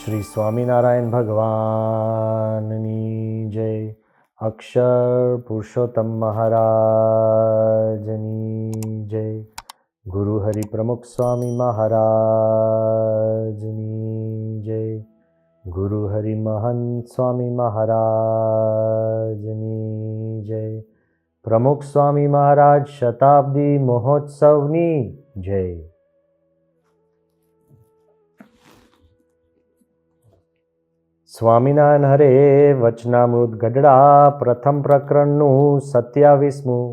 શ્રી સ્વામિનારાયણ ભગવાનની જય. અક્ષર પુરુષોત્તમ મહારાજની જય. ગુરુ હરિ પ્રમુખ સ્વામી મહારાજની જય. ગુરુ હરિ મહંત સ્વામી મહારાજની જય. પ્રમુખ સ્વામી મહારાજ શતાબ્દી મહોત્સવની જય. સ્વામિનારાયણ હરે વચનામૃત ગઢડા પ્રથમ પ્રકરણનું 27મું.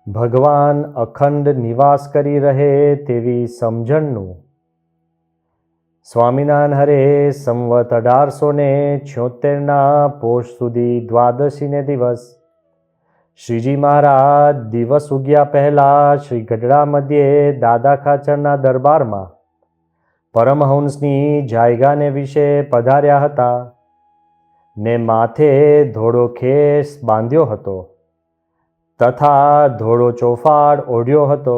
ભગવાન અખંડ નિવાસ કરી રહે તેવી સમજણનું. સ્વામિનારાયણ હરે સંવત 1876ના પોષ સુધી દ્વાદશીને દિવસ શ્રીજી મહારાજ દિવસ ઉગ્યા પહેલા શ્રી ગઢડા મધ્યે દાદા ખાચરના દરબારમાં પરમહંસની જાયગાને વિશે પધાર્યા હતા ને માથે ધોળો ખેસ બાંધ્યો હતો તથા ધોળો ચોફાડ ઓઢ્યો હતો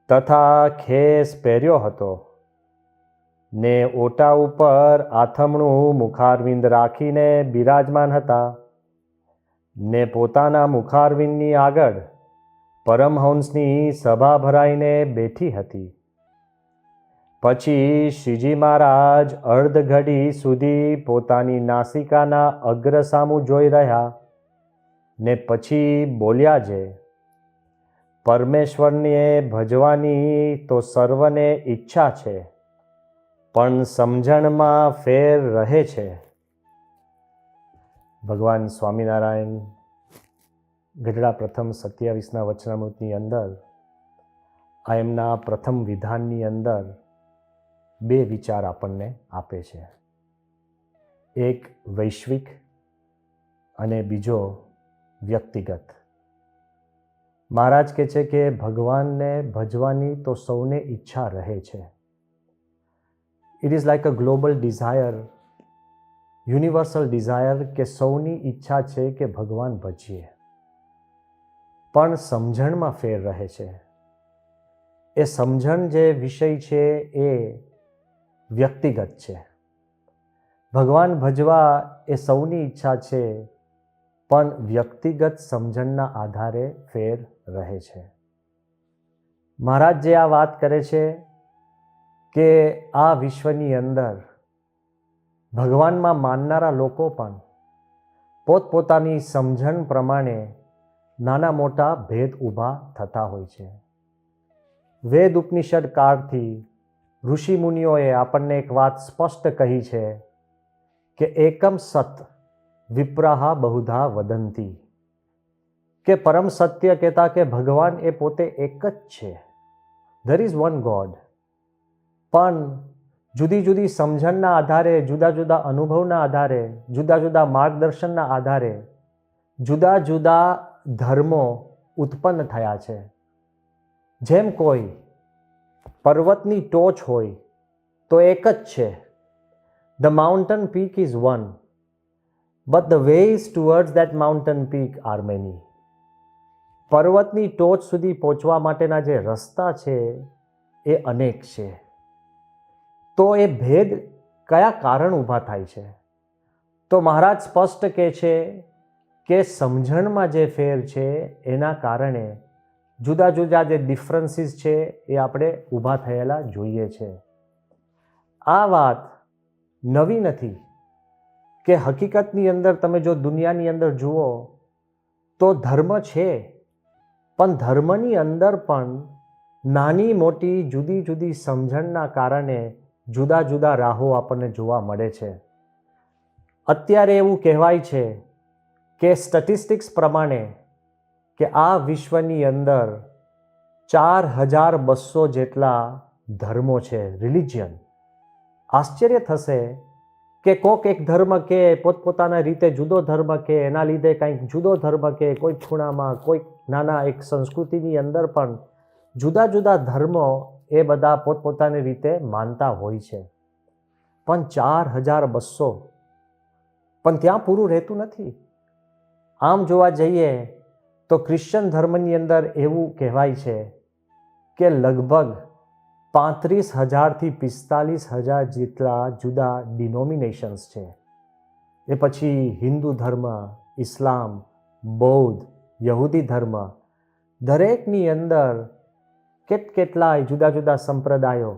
તથા ખેસ પહેર્યો હતો ને ઓટા ઉપર આથમણું મુખારવિંદ રાખીને બિરાજમાન હતા ને પોતાના મુખારવિંદની આગળ પરમહંસની સભા ભરાઈને બેઠી હતી. પછી શ્રીજી મહારાજ અર્ધ ઘડી સુધી પોતાની નાસિકાના અગ્ર સામું જોઈ રહ્યા ને પછી બોલ્યા જે પરમેશ્વરને ભજવાની તો સર્વને ઈચ્છા છે પણ સમજણમાં ફેર રહે છે. ભગવાન સ્વામિનારાયણ ગઢડા પ્રથમ 27ના વચનામૃતની અંદર આ એમના પ્રથમ વિધાનની અંદર બે વિચાર આપણને આપે છે. એક વૈશ્વિક અને બીજો વ્યક્તિગત. મહારાજ કહે છે કે ભગવાનને ભજવાની તો સૌને ઈચ્છા રહે છે. It is like a global desire, universal desire કે સૌની ઈચ્છા છે કે ભગવાન ભજીએ, પણ સમજણમાં ફેર રહે છે. એ સમજણ જે વિષય છે એ વ્યક્તિગત છે. ભગવાન ભજવા એ સૌની ઈચ્છા છે પણ વ્યક્તિગત સમજણના આધારે ફેર રહે છે. મહારાજ જે આ વાત કરે છે કે આ વિશ્વની અંદર ભગવાનમાં માનનારા લોકો પણ પોતપોતાની સમજણ પ્રમાણે નાના મોટા ભેદ ઊભા થતા હોય છે. વેદ ઉપનિષદ કાળથી ઋષિ મુનિઓએ આપણને એક વાત સ્પષ્ટ કહી છે કે એકમ સત વિપ્રાહ બહુધા વદંતી, કે પરમ સત્ય કહેતા કે ભગવાન એ પોતે એક જ છે. There is one God. પણ જુદી જુદી સમજણના આધારે, જુદા જુદા અનુભવના આધારે, જુદા જુદા માર્ગદર્શનના આધારે જુદા જુદા ધર્મો ઉત્પન્ન થયા છે. જેમ કોઈ પર્વતની ટોચ હોય તો એક જ છે. The mountain peak is one but the ways towards that mountain peak are many. પર્વતની ટોચ સુધી પહોંચવા માટેના જે રસ્તા છે એ અનેક છે. તો એ ભેદ કયા કારણ ઊભા થાય છે? તો મહારાજ સ્પષ્ટ કહે છે કે સમજણમાં જે ફેર છે એના કારણે જુદા જુદા જે ડિફરન્સીસ છે એ આપણે ઊભા થયેલા જોઈએ છે. આ વાત નવી નથી કે હકીકતની અંદર તમે જો દુનિયાની અંદર જુઓ તો ધર્મ છે, પણ ધર્મની અંદર પણ નાની મોટી જુદી જુદી સમજણના કારણે જુદા જુદા રાહો આપણને જોવા મળે છે. અત્યારે એવું કહેવાય છે કે સ્ટેટિસ્ટિક્સ પ્રમાણે કે આ વિશ્વની અંદર 4200 જેટલા ધર્મો છે, રિલિજિયન. આશ્ચર્ય થશે કે કોક એક ધર્મ કે પોતપોતાના રીતે જુદો ધર્મ કે એના લીધે કંઈક જુદો ધર્મ કે કોઈ ખૂણામાં કોઈક નાના એક સંસ્કૃતિની અંદર પણ જુદા જુદા ધર્મો એ બધા પોતપોતાની રીતે માનતા હોય છે. પણ 4200 પણ ત્યાં પૂરું રહેતું નથી. આમ જોવા જઈએ તો ક્રિશ્ચન ધર્મની અંદર એવું કહેવાય છે કે લગભગ 35,000થી 45,000 જેટલા જુદા ડિનોમિનેશન્સ છે. એ પછી હિન્દુ ધર્મ, ઇસ્લામ, બૌદ્ધ, યહૂદી ધર્મ, દરેકની અંદર કેટલાય જુદા જુદા સંપ્રદાયો,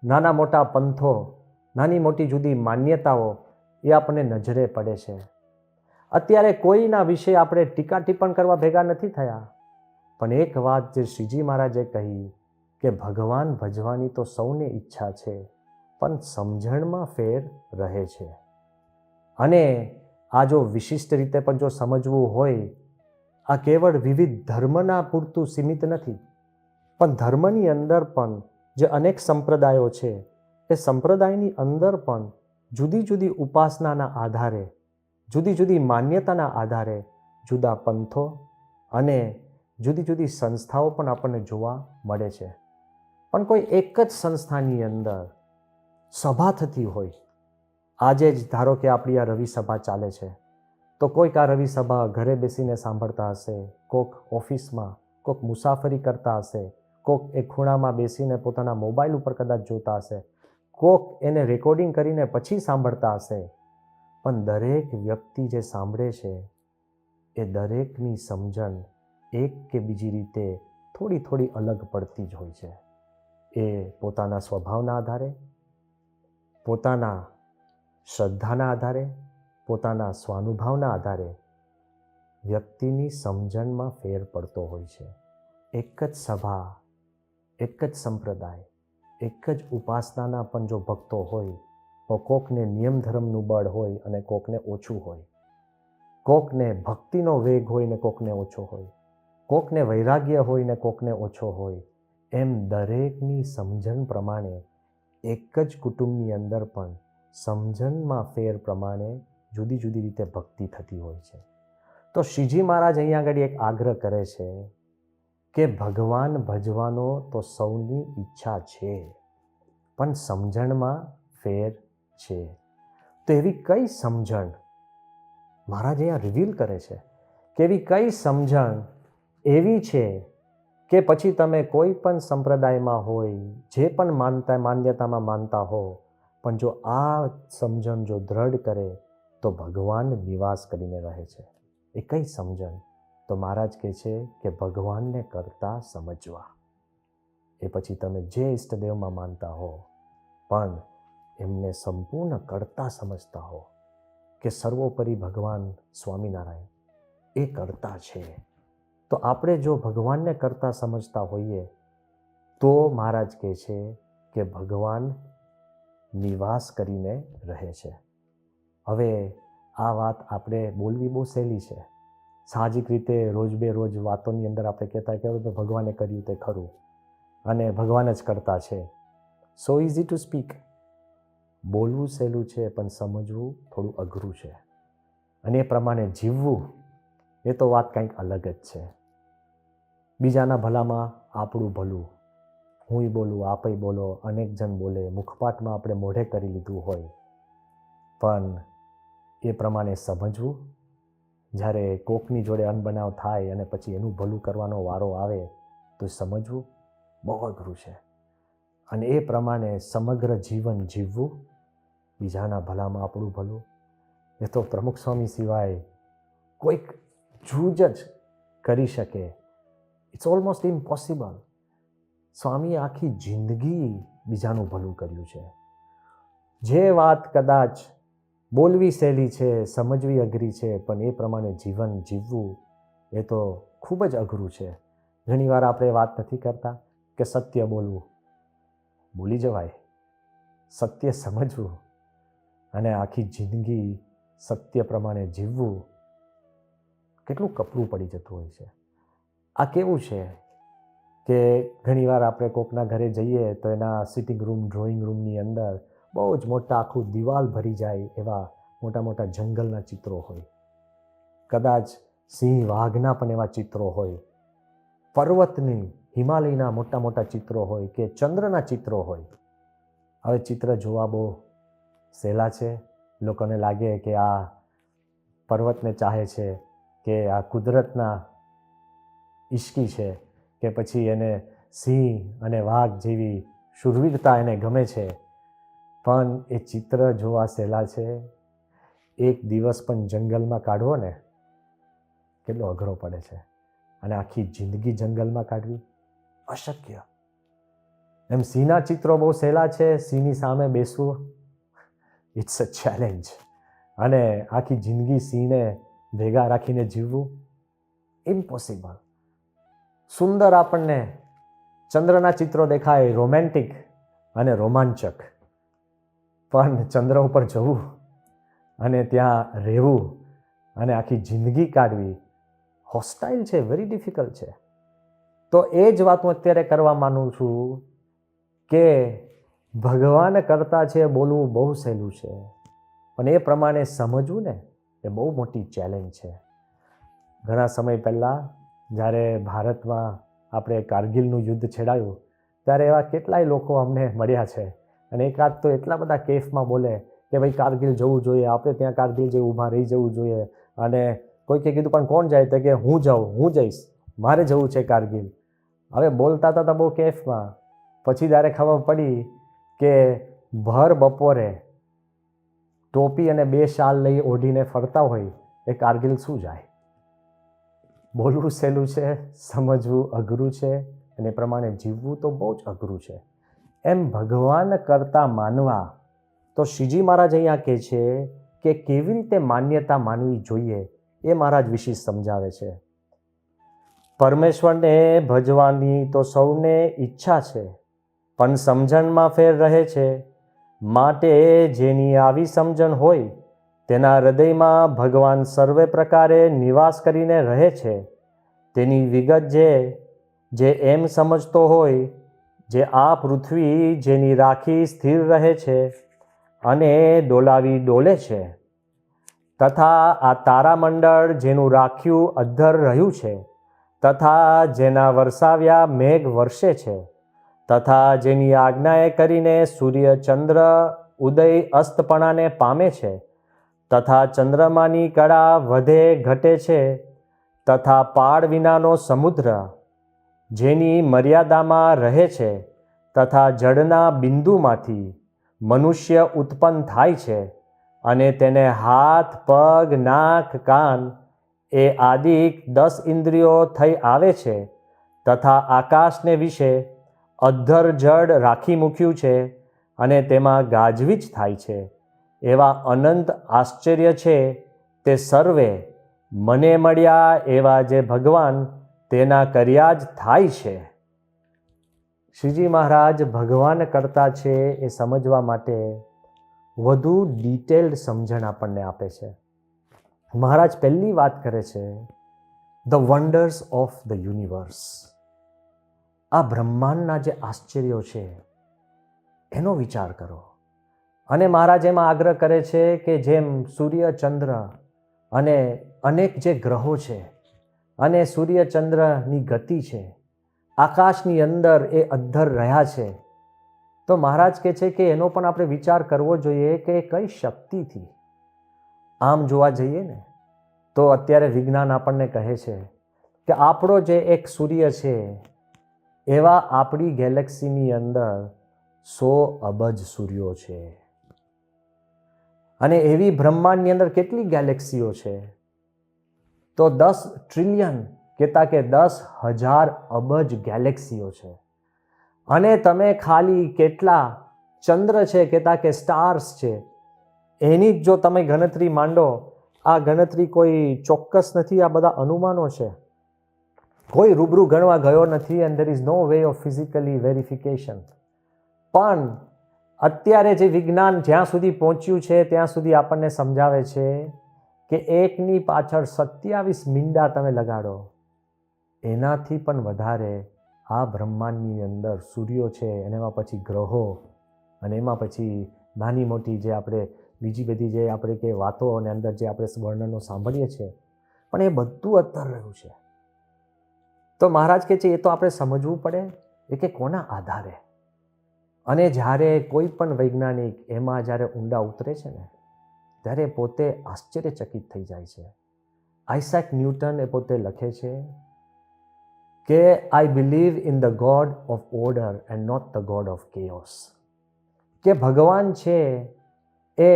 નાના મોટા પંથો, નાની મોટી જુદી માન્યતાઓ એ આપણને નજરે પડે છે. અત્યારે કોઈના વિશે આપણે ટીકા ટિપ્પણ કરવા ભેગા નથી થયા, પણ એક વાત જે શ્રીજી મહારાજે કહી કે ભગવાન ભજવાની તો સૌને ઈચ્છા છે, પણ સમજણમાં ફેર રહે છે. અને આ જો વિશિષ્ટ રીતે પણ જો સમજવું હોય, આ કેવળ વિવિધ ધર્મના પૂરતું સીમિત નથી, પણ ધર્મની અંદર પણ જે અનેક સંપ્રદાયો છે, એ સંપ્રદાયની અંદર પણ જુદી જુદી ઉપાસનાના આધારે, જુદી જુદી માન્યતાના આધારે જુદા પંથો અને જુદી જુદી સંસ્થાઓ પણ આપણને જોવા મળે છે. પણ કોઈ એક જ સંસ્થાની અંદર સભા થતી હોય, આજે જ ધારો કે આપણી આ રવિ સભા ચાલે છે, તો કોઈક આ રવિ સભા ઘરે બેસીને સાંભળતા હશે, કોઈક ઓફિસમાં, કોઈક મુસાફરી કરતા હશે, કોઈક એક ખૂણામાં બેસીને પોતાના મોબાઈલ ઉપર કદાચ જોતા હશે, કોઈક એને રેકોર્ડિંગ કરીને પછી સાંભળતા હશે. પણ દરેક વ્યક્તિ જે સાંભળે છે એ દરેકની સમજણ એક કે બીજી રીતે થોડી થોડી અલગ પડતી જ હોય છે. એ પોતાના સ્વભાવના આધારે, પોતાના શ્રદ્ધાના આધારે, પોતાના સ્વાનુભાવના આધારે વ્યક્તિની સમજણમાં ફેર પડતો હોય છે. એક જ સભા, એક જ સંપ્રદાય, એક જ ઉપાસનાના પણ જો ભક્તો હોય, તો કોકને નિયમ ધર્મનું બળ હોય અને કોકને ઓછું હોય, કોકને ભક્તિનો વેગ હોય ને કોકને ઓછો હોય, કોકને વૈરાગ્ય હોય ને કોકને ઓછો હોય, એમ દરેકની સમજણ પ્રમાણે એક જ કુટુંબની અંદર પણ સમજણમાં ફેર પ્રમાણે જુદી જુદી રીતે ભક્તિ થતી હોય છે. તો શ્રીજી મહારાજ અહીંયા આગળ એક આગ્રહ કરે છે કે ભગવાન ભજવાનો તો સૌની ઈચ્છા છે, પણ સમજણમાં ફેર છે. તો એવી કઈ સમજણ મહારાજ અહીંયા રિવીલ કરે છે કે એવી કઈ સમજણ એવી છે કે પછી તમે કોઈ પણ સંપ્રદાયમાં હોય, જે પણ માન્યતામાં માનતા હો, પણ જો આ સમજણ જો દ્રઢ કરે તો ભગવાન નિવાસ કરીને રહે છે. એ કઈ સમજણ? તો મહારાજ કહે છે કે ભગવાનને કરતા સમજવા. એ પછી તમે જે ઈષ્ટદેવમાં માનતા હો, પણ એમને સંપૂર્ણ કરતા સમજતા હો કે સર્વોપરી ભગવાન સ્વામિનારાયણ એ કરતા છે. તો આપણે જો ભગવાનને કરતા સમજતા હોઈએ તો મહારાજ કહે છે કે ભગવાન નિવાસ કરીને રહે છે. હવે આ વાત આપણે બોલવી બહુ સહેલી છે. સાહજિક રીતે રોજ બે રોજ વાતોની અંદર આપણે કહેતા કે ભગવાને કર્યું તે ખરું અને ભગવાન જ કરતા છે. સો ઇઝી ટુ સ્પીક. બોલવું સહેલું છે, પણ સમજવું થોડું અઘરું છે. અને એ પ્રમાણે જીવવું એ તો વાત કંઈક અલગ જ છે. બીજાના ભલામાં આપણું ભલું, હુંય બોલું, આપય બોલો, અનેક જણ બોલે, મુખપાટમાં આપણે મોઢે કરી લીધું હોય, પણ એ પ્રમાણે સમજવું, જ્યારે કોકની જોડે અનબનાવ થાય અને પછી એનું ભલું કરવાનો વારો આવે તો સમજવું બહુ અઘરું છે. અને એ પ્રમાણે સમગ્ર જીવન જીવવું, બીજાના ભલામાં આપણું ભલું, એ તો પ્રમુખ સ્વામી સિવાય કોઈક જૂજ જ કરી શકે. It's almost impossible. સ્વામીએ આખી જિંદગી બીજાનું ભલું કર્યું છે. જે વાત કદાચ બોલવી સહેલી છે, સમજવી અઘરી છે, પણ એ પ્રમાણે જીવન જીવવું એ તો ખૂબ જ અઘરું છે. ઘણીવાર આપણે વાત નથી કરતા કે સત્ય બોલવું, બોલી જવાય. સત્ય સમજવું અને આખી જિંદગી સત્ય પ્રમાણે જીવવું કેટલું કપરું પડી જતું હોય છે. આ કેવું છે કે ઘણીવાર આપણે કોકના ઘરે જઈએ તો એના સિટિંગ રૂમ, ડ્રોઈંગ રૂમની અંદર બહુ જ મોટા આખું દિવાલ ભરી જાય એવા મોટા મોટા જંગલના ચિત્રો હોય, કદાચ સિંહ વાઘના પણ એવા ચિત્રો હોય, પર્વતની, હિમાલયના મોટા મોટા ચિત્રો હોય કે ચંદ્રના ચિત્રો હોય. હવે ચિત્ર જોવા બહુ સહેલા છે. લોકોને લાગે કે આ પર્વતને ચાહે છે કે આ કુદરતના ઈશ્કી છે કે પછી એને સિંહ અને વાઘ જેવી શૂરવીરતા એને ગમે છે, પણ એ ચિત્ર જોવા સહેલા છે. એક દિવસ પણ જંગલમાં કાઢવો ને કેટલો અઘરો પડે છે, અને આખી જિંદગી જંગલમાં કાઢવી અશક્ય. એમ સિંહના ચિત્રો બહુ સહેલા છે, સિંહની સામે બેસવું ઇટ્સ અ ચેલેન્જ, અને આખી જિંદગી સિંહને ભેગા રાખીને જીવવું ઇમ્પોસિબલ. સુંદર આપણને ચંદ્રના ચિત્રો દેખાય, રોમેન્ટિક અને રોમાંચક, પણ ચંદ્ર ઉપર જવું અને ત્યાં રહેવું અને આખી જિંદગી કાઢવી હોસ્ટાઇલ છે, વેરી ડિફિકલ્ટ છે. તો એ જ વાત હું અત્યારે કરવા માનું છું કે ભગવાન કરતા છે બોલવું બહુ સહેલું છે, પણ એ પ્રમાણે સમજવું ને એ બહુ મોટી ચેલેન્જ છે. ઘણા સમય પહેલાં જ્યારે ભારતમાં આપણે કારગિલનું યુદ્ધ છેડાયું ત્યારે એવા કેટલાય લોકો અમને મળ્યા છે, અને એકાદ તો એટલા બધા કેફમાં બોલે કે ભાઈ કારગિલ જવું જોઈએ, આપણે ત્યાં કારગિલ જઈ ઊભા રહી જવું જોઈએ. અને કોઈકે કીધું પણ કોણ જાય, તો કે હું જાઉં, હું જઈશ, મારે જવું છે કારગિલ. હવે બોલતા હતા બહુ કેફમાં, પછી ત્યારે ખબર પડી કે ભર બપોરે ટોપી અને 2 શાલ લઈ ઓઢીને ફરતા હોય એ કારગિલ શું જાય. બોલવું સહેલું છે, સમજવું અઘરું છે, અને એ પ્રમાણે જીવવું તો બહુ જ અઘરું છે. એમ ભગવાન કરતા માનવા તો શ્રીજી મહારાજ અહીંયા કહે છે કે કેવી રીતે માન્યતા માનવી જોઈએ એ મહારાજ વિશે સમજાવે છે. પરમેશ્વરને ભજવાની તો સૌને ઈચ્છા છે, પણ સમજણમાં ફેર રહે છે. માટે જેની આવી સમજણ હોય તેના હૃદયમાં ભગવાન સર્વે પ્રકારે નિવાસ કરીને રહે છે. તેની વિગત જે એમ સમજતો હોય જે આ પૃથ્વી જેની રાખી સ્થિર રહે છે અને ડોલાવી ડોલે છે, તથા આ તારામંડળ જેનું રાખ્યું અધ્ધર રહ્યું છે, તથા જેના વરસાવ્યા મેઘ વર્ષે છે, તથા જેની આજ્ઞાએ કરીને સૂર્ય ચંદ્ર ઉદય અસ્તપણાને પામે છે, તથા ચંદ્રમાની કળા વધે ઘટે છે, તથા પાળ વિનાનો સમુદ્ર જેની મર્યાદામાં રહે છે, તથા જળના બિંદુમાંથી મનુષ્ય ઉત્પન્ન થાય છે, અને તેને હાથ, પગ, નાક, કાન એ આદિક 10 ઇન્દ્રિયો થઈ આવે છે, તથા આકાશને વિશે અધ્ધર જડ રાખી મૂક્યું છે, અને તેમાં ગાજવીજ થાય છે. એવા અનંત આશ્ચર્ય છે તે સર્વે મને મળ્યા એવા જે ભગવાન તેના કર્યા જ થાય છે. શ્રીજી મહારાજ ભગવાન કરતા છે એ સમજવા માટે વધુ ડિટેલ્ડ સમજણ આપણને આપે છે. મહારાજ પહેલી વાત કરે છે the wonders of the universe. આ બ્રહ્માંડના જે આશ્ચર્યો છે એનો વિચાર કરો. અને મહારાજ એમાં આગ્રહ કરે છે કે જેમ સૂર્ય, ચંદ્ર અને અનેક જે ગ્રહો છે અને સૂર્ય ચંદ્રની ગતિ છે, આકાશની અંદર એ અધ્ધર રહ્યા છે, તો મહારાજ કહે છે કે એનો પણ આપણે વિચાર કરવો જોઈએ કે કઈ શક્તિથી. આમ જોવા જઈએ ને તો અત્યારે વિજ્ઞાન આપણને કહે છે કે આપણો જે એક સૂર્ય છે એવા આપણી ગેલેક્સીની અંદર 100 અબજ સૂર્યો છે, અને એવી બ્રહ્માંડની અંદર કેટલી ગેલેક્સીઓ છે તો 10 ટ્રિલિયન કહેતા કે 10,000 અબજ ગેલેક્સીઓ છે. અને તમે ખાલી કેટલા ચંદ્ર છે કહેતા કે સ્ટાર્સ છે એની જ જો તમે ગણતરી માંડો, આ ગણતરી કોઈ ચોક્કસ નથી, આ બધા અનુમાનો છે, કોઈ રૂબરૂ ગણવા ગયો નથી, and there is no way of physically verification. પણ અત્યારે જે વિજ્ઞાન જ્યાં સુધી પહોંચ્યું છે ત્યાં સુધી આપણને સમજાવે છે કે એકની પાછળ 27 મીંડા તમે લગાડો એનાથી પણ વધારે આ બ્રહ્માંડની અંદર સૂર્યો છે, અને એમાં પછી ગ્રહો, અને એમાં પછી નાની મોટી જે આપણે બીજી બધી જે આપણે કે વાતો અને અંદર જે આપણે વર્ણનો સાંભળીએ છીએ, પણ એ બધું અધ્ધર રહ્યું છે. તો મહારાજ કહે છે એ તો આપણે સમજવું પડે એ કે કોના આધારે. અને જ્યારે કોઈ પણ વૈજ્ઞાનિક એમાં જ્યારે ઊંડા ઉતરે છે ને ત્યારે પોતે આશ્ચર્યચકિત થઈ જાય છે. આઇઝેક ન્યૂટન એ પોતે લખે છે કે I believe in the God of order and not the God of chaos. કે ભગવાન છે એ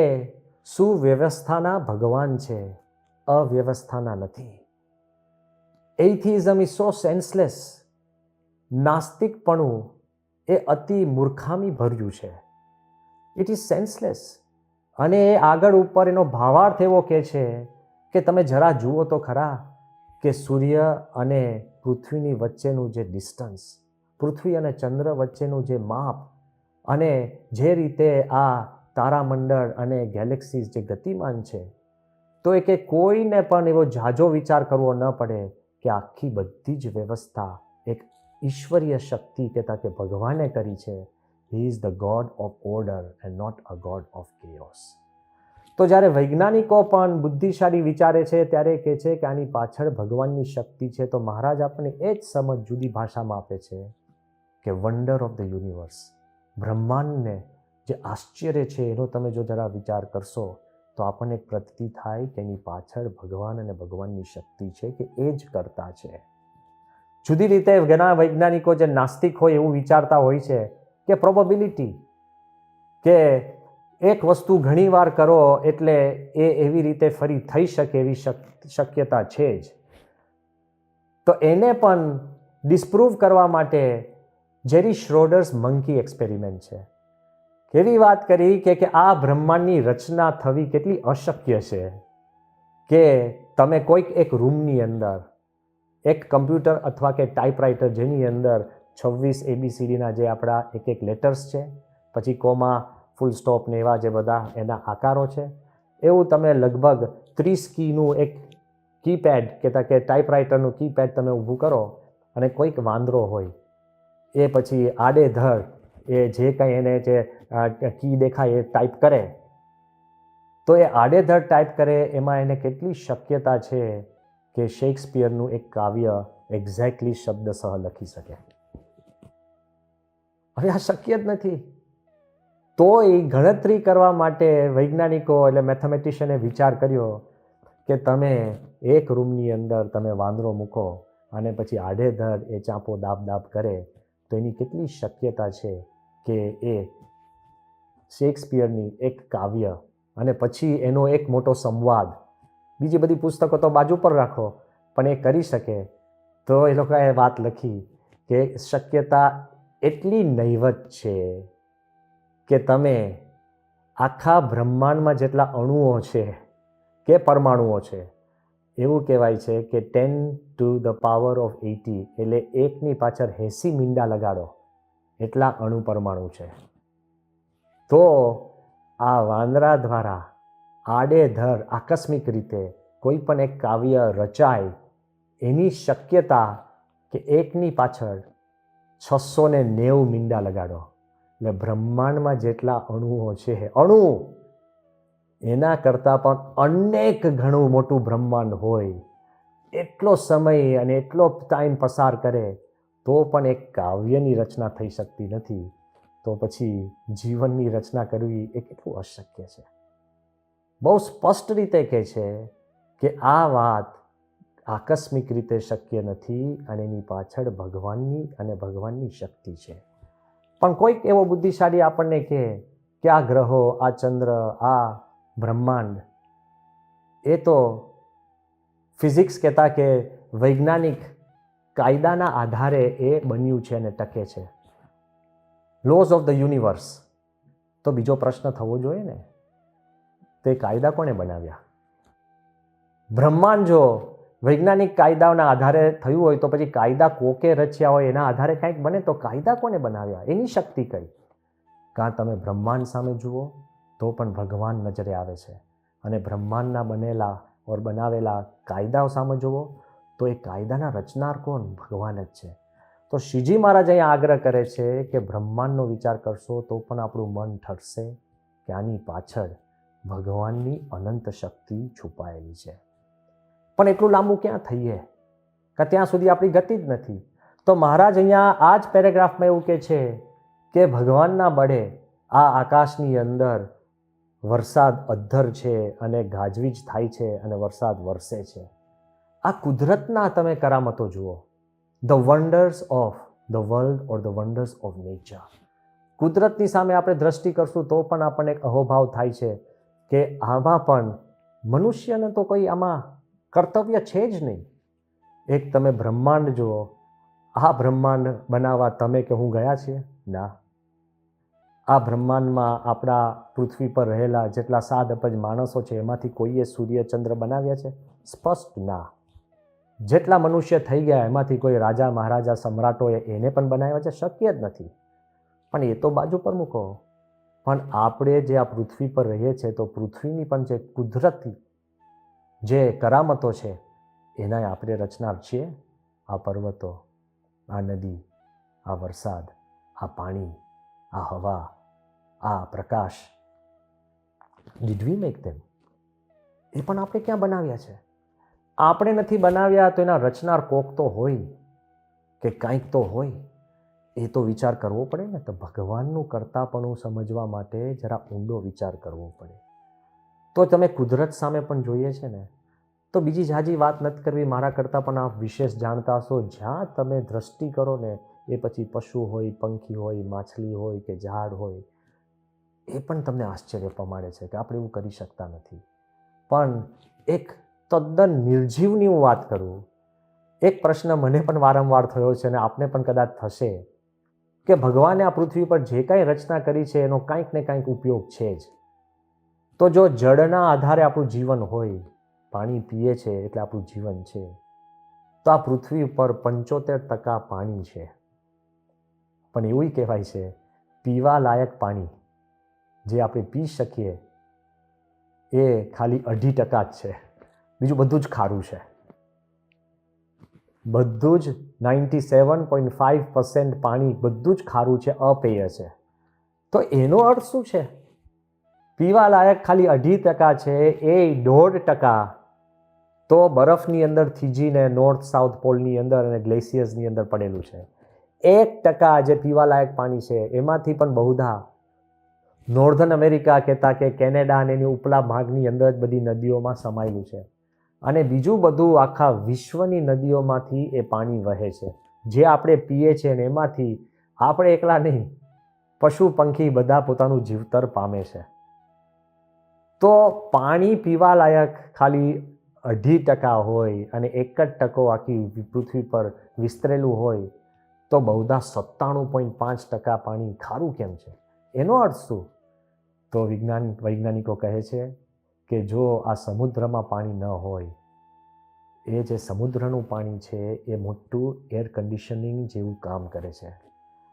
સુવ્યવસ્થાના ભગવાન છે, અવ્યવસ્થાના નથી. એથિઝમ ઇઝ સો સેન્સલેસ. નાસ્તિકપણું એ અતિ મૂર્ખામી ભર્યું છે. It is senseless. અને એ આગળ ઉપર એનો ભાવાર્થ એવો કહે છે કે તમે જરા જુઓ તો ખરા કે સૂર્ય અને પૃથ્વીની વચ્ચેનું જે ડિસ્ટન્સ, પૃથ્વી અને ચંદ્ર વચ્ચેનું જે માપ, અને જે રીતે આ તારામંડળ અને ગેલેક્સીઝ જે ગતિમાન છે, તો એ કે કોઈને પણ એવો ઝાઝો વિચાર કરવો ન પડે કે આખી બધી જ વ્યવસ્થા એક ઈશ્વરીય શક્તિ કહેતા કે ભગવાને કરી છે. He is the God of order and not a God of chaos. તો જ્યારે વૈજ્ઞાનિકો પણ બુદ્ધિશાળી વિચારે છે ત્યારે કહે છે કે આની પાછળ ભગવાનની શક્તિ છે, તો મહારાજ આપણને એ જ સમજ જુદી ભાષામાં આપે છે કે વન્ડર ઓફ ધ યુનિવર્સ, બ્રહ્માંડને જે આશ્ચર્ય છે એનો તમે જો જરા વિચાર કરશો તો આપણને એક પ્રતીતિ થાય કે એની પાછળ ભગવાન અને ભગવાનની શક્તિ છે, કે એ જ કરતા છે. જુદી રીતે ઘણા વૈજ્ઞાનિકો જે નાસ્તિક હોય એવું વિચારતા હોય છે કે પ્રોબેબિલિટી, કે એક વસ્તુ ઘણી વાર કરો એટલે એ એવી રીતે ફરી થઈ શકે એવી શક્યતા છે જ. તો એને પણ ડિસ્પ્રૂવ કરવા માટે જેરી શ્રોડર્સ મંકી એક્સપેરિમેન્ટ છે. એવી વાત કરી કે આ બ્રહ્માંડની રચના થવી કેટલી અશક્ય છે કે તમે કોઈક એક રૂમની અંદર એક કમ્પ્યુટર અથવા કે ટાઈપરાઇટર જેની અંદર 26 ABCDના જે આપણા એક લેટર્સ છે, પછી કોમા, ફૂલ સ્ટોપ ને એવા જે બધા એના આકારો છે, એવું તમે લગભગ 30 કીનું એક કીપેડ કહેતા કે ટાઈપરાઇટરનું કીપેડ તમે ઊભું કરો અને કોઈક વાંદરો હોય એ પછી આડેધડ એ જે કંઈ એને જે કી દેખાય એ ટાઈપ કરે, તો એ આડેધડ ટાઈપ કરે એમાં એને કેટલી શક્યતા છે કે શેક્સપિયરનું એક કાવ્ય એક્ઝેક્ટલી શબ્દસહ લખી શકે. હવે આ શક્ય જ નથી. તો એ ગણતરી કરવા માટે વૈજ્ઞાનિકો એટલે મેથેમેટિશિયને વિચાર કર્યો કે તમે એક રૂમની અંદર તમે વાંદરો મૂકો અને પછી આડેધડ એ ચાંપો દાબ કરે તો એની કેટલી શક્યતા છે કે એ શેક્સપિયરની એક કાવ્ય અને પછી એનો એક મોટો સંવાદ, બીજી બધી પુસ્તકો તો બાજુ પર રાખો, પણ એ કરી શકે. તો એ લોકોએ વાત લખી કે શક્યતા એટલી નહીવત છે કે તમે આખા બ્રહ્માંડમાં જેટલા અણુઓ છે કે પરમાણુઓ છે, એવું કહેવાય છે કે 10⁸ એટલે એકની પાછળ 80 મીંડા લગાડો એટલા અણુ પરમાણુ છે. તો આ વાંદરા દ્વારા આડેધડ આકસ્મિક રીતે કોઈ પણ એક કાવ્ય રચાય એની શક્યતા કે એકની પાછળ 690 મીંડા લગાડો, એટલે બ્રહ્માંડમાં જેટલા અણુઓ છે, અણુ એના કરતાં પણ અનેક ઘણું મોટું બ્રહ્માંડ હોય, એટલો સમય અને એટલો ટાઈમ પસાર કરે તો પણ એક કાવ્યની રચના થઈ શકતી નથી, તો પછી જીવનની રચના કરવી એ કેટલું અશક્ય છે. બહુ સ્પષ્ટ રીતે કહે છે કે આ વાત આકસ્મિક રીતે શક્ય નથી અને એની પાછળ ભગવાનની અને ભગવાનની શક્તિ છે. પણ કોઈક એવો બુદ્ધિશાળી આપણને કહે કે આ ગ્રહો, આ ચંદ્ર, આ બ્રહ્માંડ એ તો ફિઝિક્સ કહેતા કે વૈજ્ઞાનિક કાયદાના આધારે એ બન્યું છે અને ટકે છે, લોઝ ઓફ ધ યુનિવર્સ. તો બીજો પ્રશ્ન થવો જોઈએ ને, તે કાયદા કોણે બનાવ્યા? બ્રહ્માંડ જો વૈજ્ઞાનિક કાયદાઓના આધારે થયું હોય તો પછી કાયદા કોકે રચ્યા હોય એના આધારે કંઈક બને તો કાયદા કોને બનાવ્યા? એની શક્તિ કઈ? કાં તમે બ્રહ્માંડ સામે જુઓ તો પણ ભગવાન નજરે આવે છે, અને બ્રહ્માંડના બનાવેલા કાયદાઓ સામે જુઓ તો એ કાયદાના રચનાર કોણ? ભગવાન જ છે. તો શ્રીજી મહારાજ અહીંયા આગ્રહ કરે છે કે બ્રહ્માંડનો વિચાર કરશો તો પણ આપણું મન ઠરશે કે આની પાછળ ભગવાનની અનંત શક્તિ છુપાયેલી છે. પણ એટલું લાંબુ ક્યાં થઈએ કે ત્યાં સુધી આપણી ગતિ જ નથી. તો મહારાજ અહીંયા આ જ પેરેગ્રાફમાં એવું કહે છે કે ભગવાનના બળે આ આકાશની અંદર વરસાદ અધ્ધર છે અને ગાજવીજ થાય છે અને વરસાદ વરસે છે. આ કુદરતના તમે કરામતો જુઓ the wonders of the world or the wonders of nature. કુદરતની સામે આપણે દ્રષ્ટિ કરશું તો પણ આપણને એક અહોભાવ થાય છે કે આમાં પણ મનુષ્યને તો કોઈ આમાં કર્તવ્ય છે જ નહીં. એક તમે બ્રહ્માંડ જુઓ, આ બ્રહ્માંડ બનાવવા તમે કે હું ગયા છીએ? ના. આ બ્રહ્માંડમાં આપણા પૃથ્વી પર રહેલા જેટલા 7 અબજ માણસો છે એમાંથી કોઈએ સૂર્ય ચંદ્ર બનાવ્યા છે? સ્પષ્ટ ના. જેટલા મનુષ્ય થઈ ગયા એમાંથી કોઈ રાજા મહારાજા સમ્રાટોએ એને પણ બનાવ્યા છે? શક્ય જ નથી. પણ એ તો બાજુ પર મૂકો. પણ આપણે જે આ પૃથ્વી પર રહીએ છીએ તો પૃથ્વીની પણ જે કુદરતી જે કરામતો છે એના આપણે રચનાર છીએ. આ પર્વતો, આ નદી, આ વરસાદ, આ પાણી, આ હવા, આ પ્રકાશ. ડીડ વી મેક ધેમ? એ પણ આપણે ક્યાં બનાવ્યા છે? આપણે નથી બનાવ્યા તો એના રચનાર કોક તો હોય કે કંઈક તો હોય. એ તો વિચાર કરવો પડે ને. તો ભગવાનનું કરતાપણું સમજવા માટે જરા ઊંડો વિચાર કરવો પડે. તો તમે કુદરત સામે પણ જોઈએ છે ને, તો બીજી જાજી વાત નથી કરવી. મારા કરતાં પણ આપ વિશેષ જાણતા હશો. જ્યાં તમે દ્રષ્ટિ કરો ને એ પછી પશુ હોય, પંખી હોય, માછલી હોય કે ઝાડ હોય, એ પણ તમને આશ્ચર્ય પમાડે છે કે આપણે એવું કરી શકતા નથી. પણ એક તદ્દન નિર્જીવની હું વાત કરું, એક પ્રશ્ન મને પણ વારંવાર થયો છે અને આપને પણ કદાચ થશે કે ભગવાને આ પૃથ્વી પર જે કાંઈ રચના કરી છે એનો કાંઈક ને કાંઈક ઉપયોગ છે જ. તો જો જળના આધારે આપણું જીવન હોય, પાણી પીએ છે એટલે આપણું જીવન છે, તો આ પૃથ્વી ઉપર 75% પાણી છે. પણ એવું કહેવાય છે પીવા લાયક પાણી જે આપણે પી શકીએ એ ખાલી 2% જ છે. બીજું બધું જ ખારું છે. બધું જ 97.5% પાણી બધું જ ખારું છે, અપેય છે. તો એનો અર્થ શું છે? પીવા લાયક ખાલી 2% છે. એ 1.5% તો બરફની અંદર થીજીને નોર્થ સાઉથ પોલની અંદર અને ગ્લેશિયર્સની અંદર પડેલું છે. 1% જે પીવા લાયક પાણી છે એમાંથી પણ બહુધા નોર્ધન અમેરિકા કહેતા કે કેનેડા અને એની ઉપલા ભાગની અંદર જ બધી નદીઓમાં સમાયેલું છે. અને બીજું બધું આખા વિશ્વની નદીઓમાંથી એ પાણી વહે છે. જે આપણે પીએ છીએ ને એમાંથી આપણે એકલા નહીં, પશુ પંખી બધા પોતાનું જીવતર પામે છે. તો પાણી પીવા લાયક ખાલી 2% હોય અને 1% આખી પૃથ્વી પર વિસ્તરેલું હોય તો બહુધા 97.5% પાણી ખારું કેમ છે? એનો અર્થ શું? તો વૈજ્ઞાનિકો કહે છે કે જો આ સમુદ્રમાં પાણી ન હોય, એ જે સમુદ્રનું પાણી છે એ મોટું એર કન્ડિશનિંગ જેવું કામ કરે છે.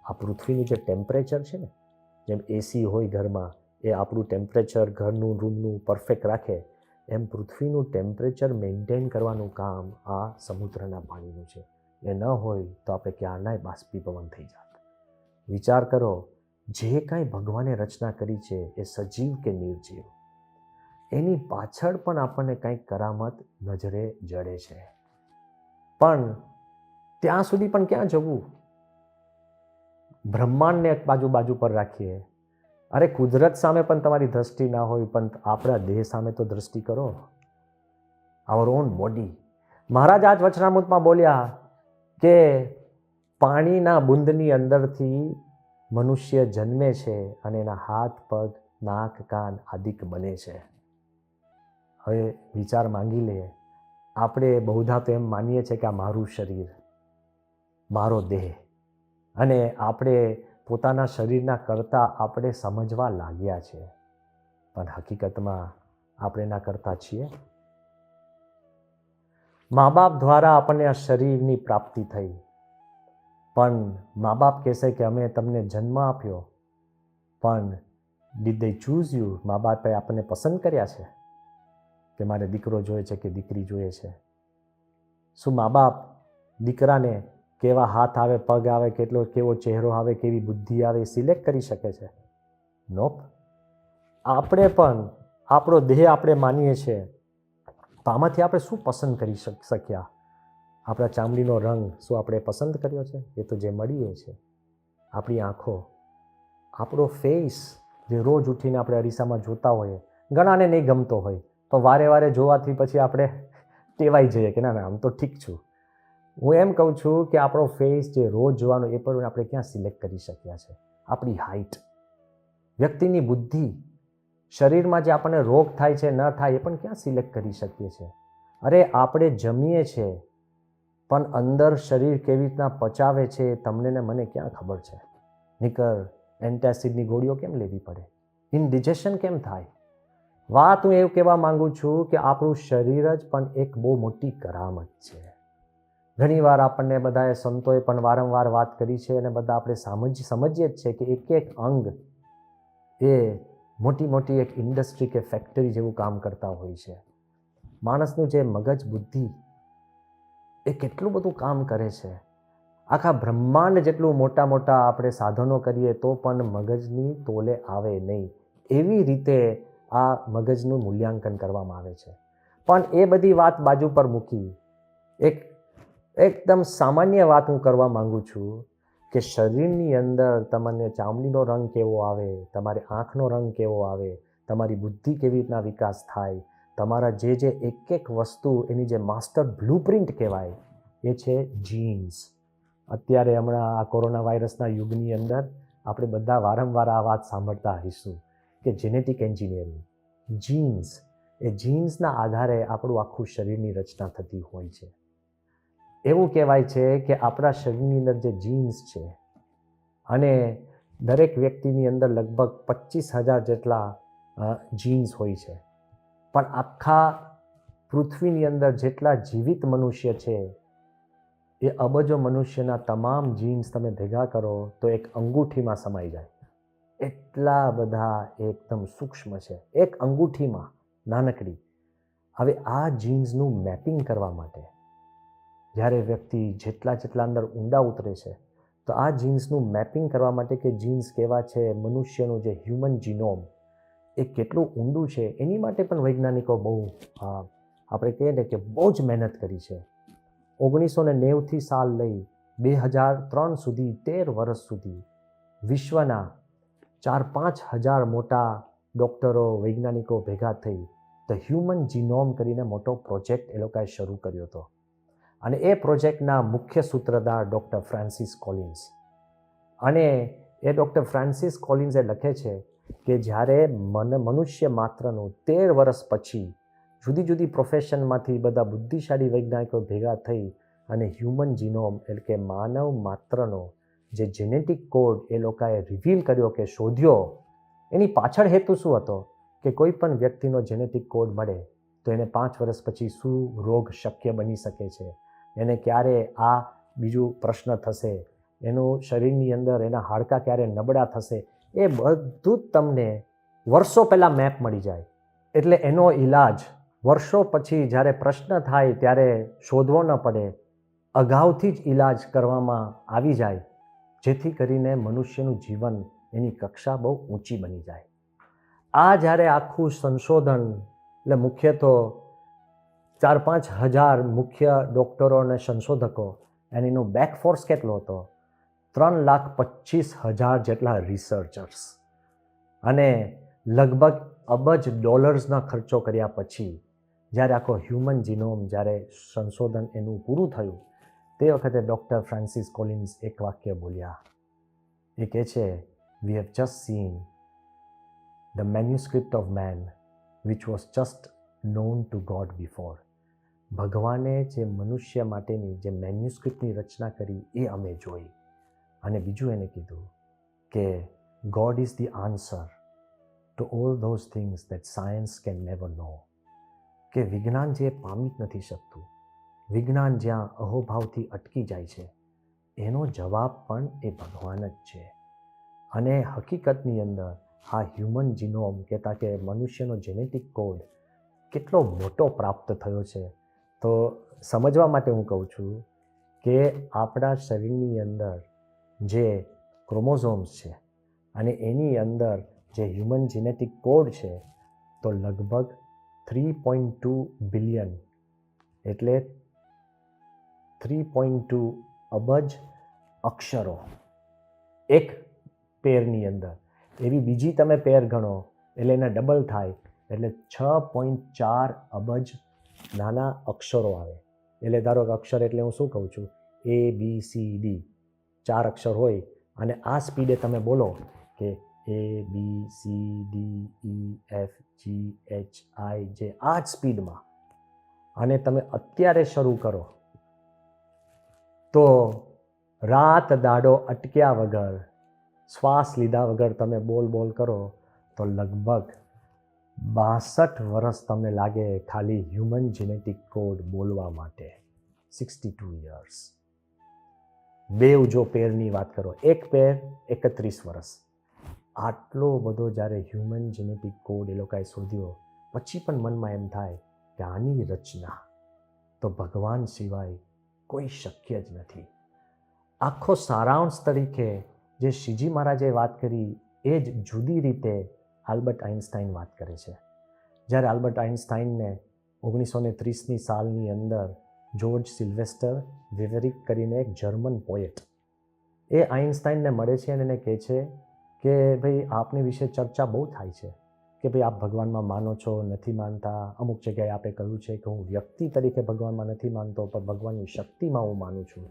આ પૃથ્વીનું જે ટેમ્પરેચર છે ને, જેમ એસી હોય ઘરમાં, એ આપણું ટેમ્પરેચર ઘરનું રૂમનું પરફેક્ટ રાખે, એમ પૃથ્વીનું ટેમ્પરેચર મેન્ટેન કરવાનું કામ આ સમુદ્રના પાણીનું છે. એ ન હોય તો આપણે ક્યારનાય બાષ્પીભવન થઈ જાત. વિચાર કરો, જે કાંઈ ભગવાને રચના કરી છે એ સજીવ કે નિર્જીવ, એની પાછળ પણ આપણને કંઈક કરામત નજરે જડે છે. પણ ત્યાં સુધી પણ ક્યાં જવું? બ્રહ્માંડને એક બાજુ પર રાખીએ. અરે કુદરત સામે પણ તમારી દ્રષ્ટિ ના હોય, પણ આપણા દેહ સામે તો દ્રષ્ટિ કરો. આવર ઓન બોડી. મહારાજ આજ વચનામૃતમાં બોલ્યા કે પાણીના બુંદની અંદરથી મનુષ્ય જન્મે છે અને એના હાથ, પગ, નાક, કાન આદિક બને છે. હવે વિચાર માંગી લઈએ. આપણે બહુધા તો એમ માનીએ છીએ કે આ મારું શરીર, મારો દેહ, અને આપણે પોતાના શરીરના કરતાં આપણે સમજવા લાગ્યા છે. પણ હકીકતમાં આપણે એના કરતા છીએ. મા બાપ દ્વારા આપણને આ શરીરની પ્રાપ્તિ થઈ, પણ મા બાપ કહેશે કે અમે તમને જન્મ આપ્યો, પણ ડીડ ધે ચૂઝ યુ? મા બાપે આપણને પસંદ કર્યા છે કે મારે દીકરો જોઈએ છે કે દીકરી જોઈએ છે? શું મા બાપ દીકરાને કેવા હાથ આવે, પગ આવે, કેવો ચહેરો આવે, કેવી બુદ્ધિ આવે એ સિલેક્ટ કરી શકે છે? નોપ. આપણે પણ આપણો દેહ આપણે માનીએ છીએ, તો આમાંથી આપણે શું પસંદ કરી શક્યા? આપણા ચામડીનો રંગ શું આપણે પસંદ કર્યો છે? એ તો જે મળીએ છે. આપણી આંખો, આપણો ફેસ જે રોજ ઉઠીને આપણે અરીસામાં જોતા હોઈએ, ઘણાને નહીં ગમતો હોય, તો વારે વારે જોવાથી પછી આપણે ટેવાઈ જઈએ કે ના આમ તો ઠીક છું. હું એમ કહું છું કે આપણો ફેસ જે રોજ જોવાનો એ પણ આપણે ક્યાં સિલેક્ટ કરી શક્યા છે? આપણી હાઇટ, વ્યક્તિની બુદ્ધિ, શરીરમાં જે આપણને રોગ થાય છે ન થાય એ પણ ક્યાં સિલેક્ટ કરી શકીએ છીએ? અરે આપણે જમીએ છીએ પણ અંદર શરીર કેવી રીતના પચાવે છે એ તમને ને મને ક્યાં ખબર છે? નીકર એન્ટાસિડની ગોળીઓ કેમ લેવી પડે? ઇનડિજેશન કેમ થાય? વાત હું એવું કહેવા માંગુ છું કે આપણું શરીર જ પણ એક બહુ મોટી કરામત છે. ઘણીવાર આપણને બધાએ સંતોએ પણ વારંવાર વાત કરી છે અને બધા આપણે સમજીએ જ છે કે એક એક અંગ એ મોટી મોટી એક ઇન્ડસ્ટ્રી કે ફેક્ટરી જેવું કામ કરતા હોય છે. માણસનું જે મગજ બુદ્ધિ એ કેટલું બધું કામ કરે છે. આખા બ્રહ્માંડ જેટલું મોટા મોટા આપણે સાધનો કરીએ તો પણ મગજની તોલે આવે નહીં. એવી રીતે આ મગજનું મૂલ્યાંકન કરવામાં આવે છે. પણ એ બધી વાત બાજુ પર મૂકી એકદમ સામાન્ય વાત હું કરવા માંગુ છું કે શરીરની અંદર તમને ચામડીનો રંગ કેવો આવે, તમારે આંખનો રંગ કેવો આવે, તમારી બુદ્ધિ કેવી રીતના વિકાસ થાય, તમારા જે એક એક વસ્તુ એની જે માસ્ટર બ્લુપ્રિન્ટ કહેવાય એ છે જીન્સ. અત્યારે હમણાં આ કોરોના વાયરસના યુગની અંદર આપણે બધા વારંવાર આ વાત સાંભળતા હઈશું કે જેનેટિક એન્જિનિયરિંગ, જીન્સ, એ જીન્સના આધારે આપણું આખું શરીરની રચના થતી હોય છે. એવું કહેવાય છે કે આપણા શરીરની અંદર જે જીન્સ છે અને દરેક વ્યક્તિની અંદર લગભગ 25,000 જેટલા જીન્સ હોય છે, પણ આખા પૃથ્વીની અંદર જેટલા જીવિત મનુષ્ય છે એ અબજો મનુષ્યના તમામ જીન્સ તમે ભેગા કરો તો એક અંગૂઠીમાં સમાઈ જાય. એટલા બધા એકદમ સૂક્ષ્મ છે, એક અંગૂઠીમાં નાનકડી. હવે આ જીન્સનું મેપિંગ કરવા માટે જ્યારે વ્યક્તિ જેટલા અંદર ઊંડા ઉતરે છે તો આ જીન્સનું મેપિંગ કરવા માટે કે જીન્સ કેવા છે, મનુષ્યનું જે હ્યુમન જીનોમ એ કેટલું ઊંડું છે એની માટે પણ વૈજ્ઞાનિકો બહુ આપણે કહીએ ને કે બહુ જ મહેનત કરી છે. 1990થી સાલ લઈ 2003 સુધી 13 વર્ષ સુધી વિશ્વના 4-5 હજાર મોટા ડૉક્ટરો, વૈજ્ઞાનિકો ભેગા થઈ ધ હ્યુમન જીનોમ કરીને મોટો પ્રોજેક્ટ એ લોકોએ શરૂ કર્યો હતો. અને એ પ્રોજેક્ટના મુખ્ય સૂત્રધાર ડૉક્ટર ફ્રાન્સિસ કોલિન્સ. અને એ ડૉક્ટર ફ્રાન્સિસ કોલિન્સે લખે છે કે જ્યારે મનુષ્ય માત્રનું 13 વર્ષ પછી જુદી જુદી પ્રોફેશનમાંથી બધા બુદ્ધિશાળી વૈજ્ઞાનિકો ભેગા થઈ અને હ્યુમન જીનોમ એટલે કે માનવ માત્રનો જે જેનેટિક કોડ એ લોકોએ રિવીલ કર્યો કે શોધ્યો, એની પાછળ હેતુ શું હતો કે કોઈ પણ વ્યક્તિનો જેનેટિક કોડ મળે તો એને 5 વર્ષ પછી શું રોગ શક્ય બની શકે છે, એને ક્યારે આ બીજું પ્રશ્ન થશે, એનું શરીરની અંદર એના હાડકાં ક્યારે નબળા થશે, એ બધું જ તમને વર્ષો પહેલાં મેપ મળી જાય. એટલે એનો ઈલાજ વર્ષો પછી જ્યારે પ્રશ્ન થાય ત્યારે શોધવો ન પડે, અગાઉથી જ ઈલાજ કરવામાં આવી જાય, જેથી કરીને મનુષ્યનું જીવન એની કક્ષા બહુ ઊંચી બની જાય. આ જ્યારે આખું સંશોધન એટલે મુખ્ય તો 4-5 હજાર મુખ્ય ડૉક્ટરો અને સંશોધકો અને એનો બેકફોર્સ કેટલો હતો? 3,25,000 જેટલા રિસર્ચર્સ અને લગભગ અબજ ડોલર્સના ખર્ચો કર્યા પછી જ્યારે આખો હ્યુમન જીનોમ જ્યારે સંશોધન એનું પૂરું થયું તે વખતે ડૉક્ટર ફ્રાન્સિસ કોલિન્સ એક વાક્ય બોલ્યા. એ કહે છે, we have just seen the manuscript of man which was just known to God before. ભગવાને જે મનુષ્ય માટેની જે મેન્યુસ્ક્રિપ્ટની રચના કરી એ અમે જોઈ. અને બીજું એને કીધું કે God is the answer to all those things that science can never નો. કે વિજ્ઞાન જે પામી જ નથી શકતું, વિજ્ઞાન જ્યાં અહોભાવથી અટકી જાય છે એનો જવાબ પણ એ ભગવાન જ છે. અને હકીકતની અંદર આ હ્યુમન જીનોમ કહેતા કે મનુષ્યનો જેનેટિક કોડ કેટલો મોટો પ્રાપ્ત થયો છે. તો સમજવા માટે હું કહું છું કે આપણા શરીરની અંદર જે ક્રોમોઝોમ્સ છે અને એની અંદર જે હ્યુમન જેનેટિક કોડ છે તો લગભગ 3.2 બિલિયન એટલે 3.2 અબજ અક્ષરો એક પેરની અંદર. એવી બીજી તમે પેર ગણો એટલે એના ડબલ થાય એટલે 6.4 અબજ નાના અક્ષરો આવે. એટલે ધારો કે અક્ષર એટલે હું શું કહું છું, ABCD 4 અક્ષર હોય અને આ સ્પીડે તમે બોલો કે ABCDEFGHIJ, આ જ સ્પીડમાં, અને તમે અત્યારે શરૂ કરો તો રાત દાડો અટક્યા વગર, શ્વાસ લીધા વગર તમે બોલ કરો તો લગભગ 62 વર્ષ તમને લાગે ખાલી હ્યુમન જેનેટિક કોડ બોલવા માટે. 62 યર્સ. બેવ જો પેરની વાત કરો, એક પેર 31 વર્ષ. આટલો બધો જ્યારે હ્યુમન જેનેટિક કોડ એ લોકોએ શોધ્યો પછી પણ મનમાં એમ થાય કે આની રચના તો ભગવાન સિવાય કોઈ શક્ય જ નથી. આખો સારાંશ તરીકે જે શ્રીજી મહારાજે વાત કરી એ જ જુદી રીતે આલ્બર્ટ આઇન્સ્ટાઈન વાત કરે છે. જ્યારે આલ્બર્ટ આઇન્સ્ટાઈનને 1930ની સાલની અંદર જોર્જ સિલ્વેસ્ટર વિવેરિક કરીને એક જર્મન પોએટ એ આઇન્સ્ટાઈનને મળે છે અને એને કહે છે કે ભાઈ આપની વિશે ચર્ચા બહુ થાય છે કે ભાઈ આપ ભગવાનમાં માનો છો, નથી માનતા. અમુક જગ્યાએ આપે કહ્યું છે કે હું વ્યક્તિ તરીકે ભગવાનમાં નથી માનતો પણ ભગવાનની શક્તિમાં હું માનું છું.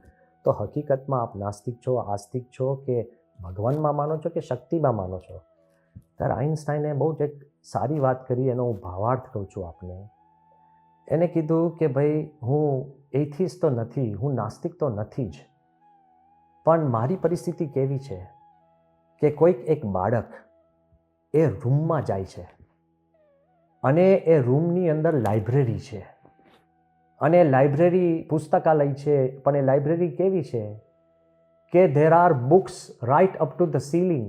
તો હકીકતમાં આપ નાસ્તિક છો, આસ્તિક છો કે ભગવાનમાં માનો છો કે શક્તિમાં માનો છો? ત્યારે આઇન્સ્ટાઈને બહુ જ એક સારી વાત કરી, એનો હું ભાવાર્થ કહું છું આપને. એને કીધું કે ભાઈ હું એથિસ્ટ તો નથી, હું નાસ્તિક તો નથી જ, પણ મારી પરિસ્થિતિ કેવી છે કે કોઈક એક બાળક એ રૂમમાં જાય છે અને એ રૂમની અંદર લાઇબ્રેરી છે અને લાઇબ્રેરી પુસ્તકાલય છે, પણ એ લાઇબ્રેરી કેવી છે કે there are books right up to the ceiling,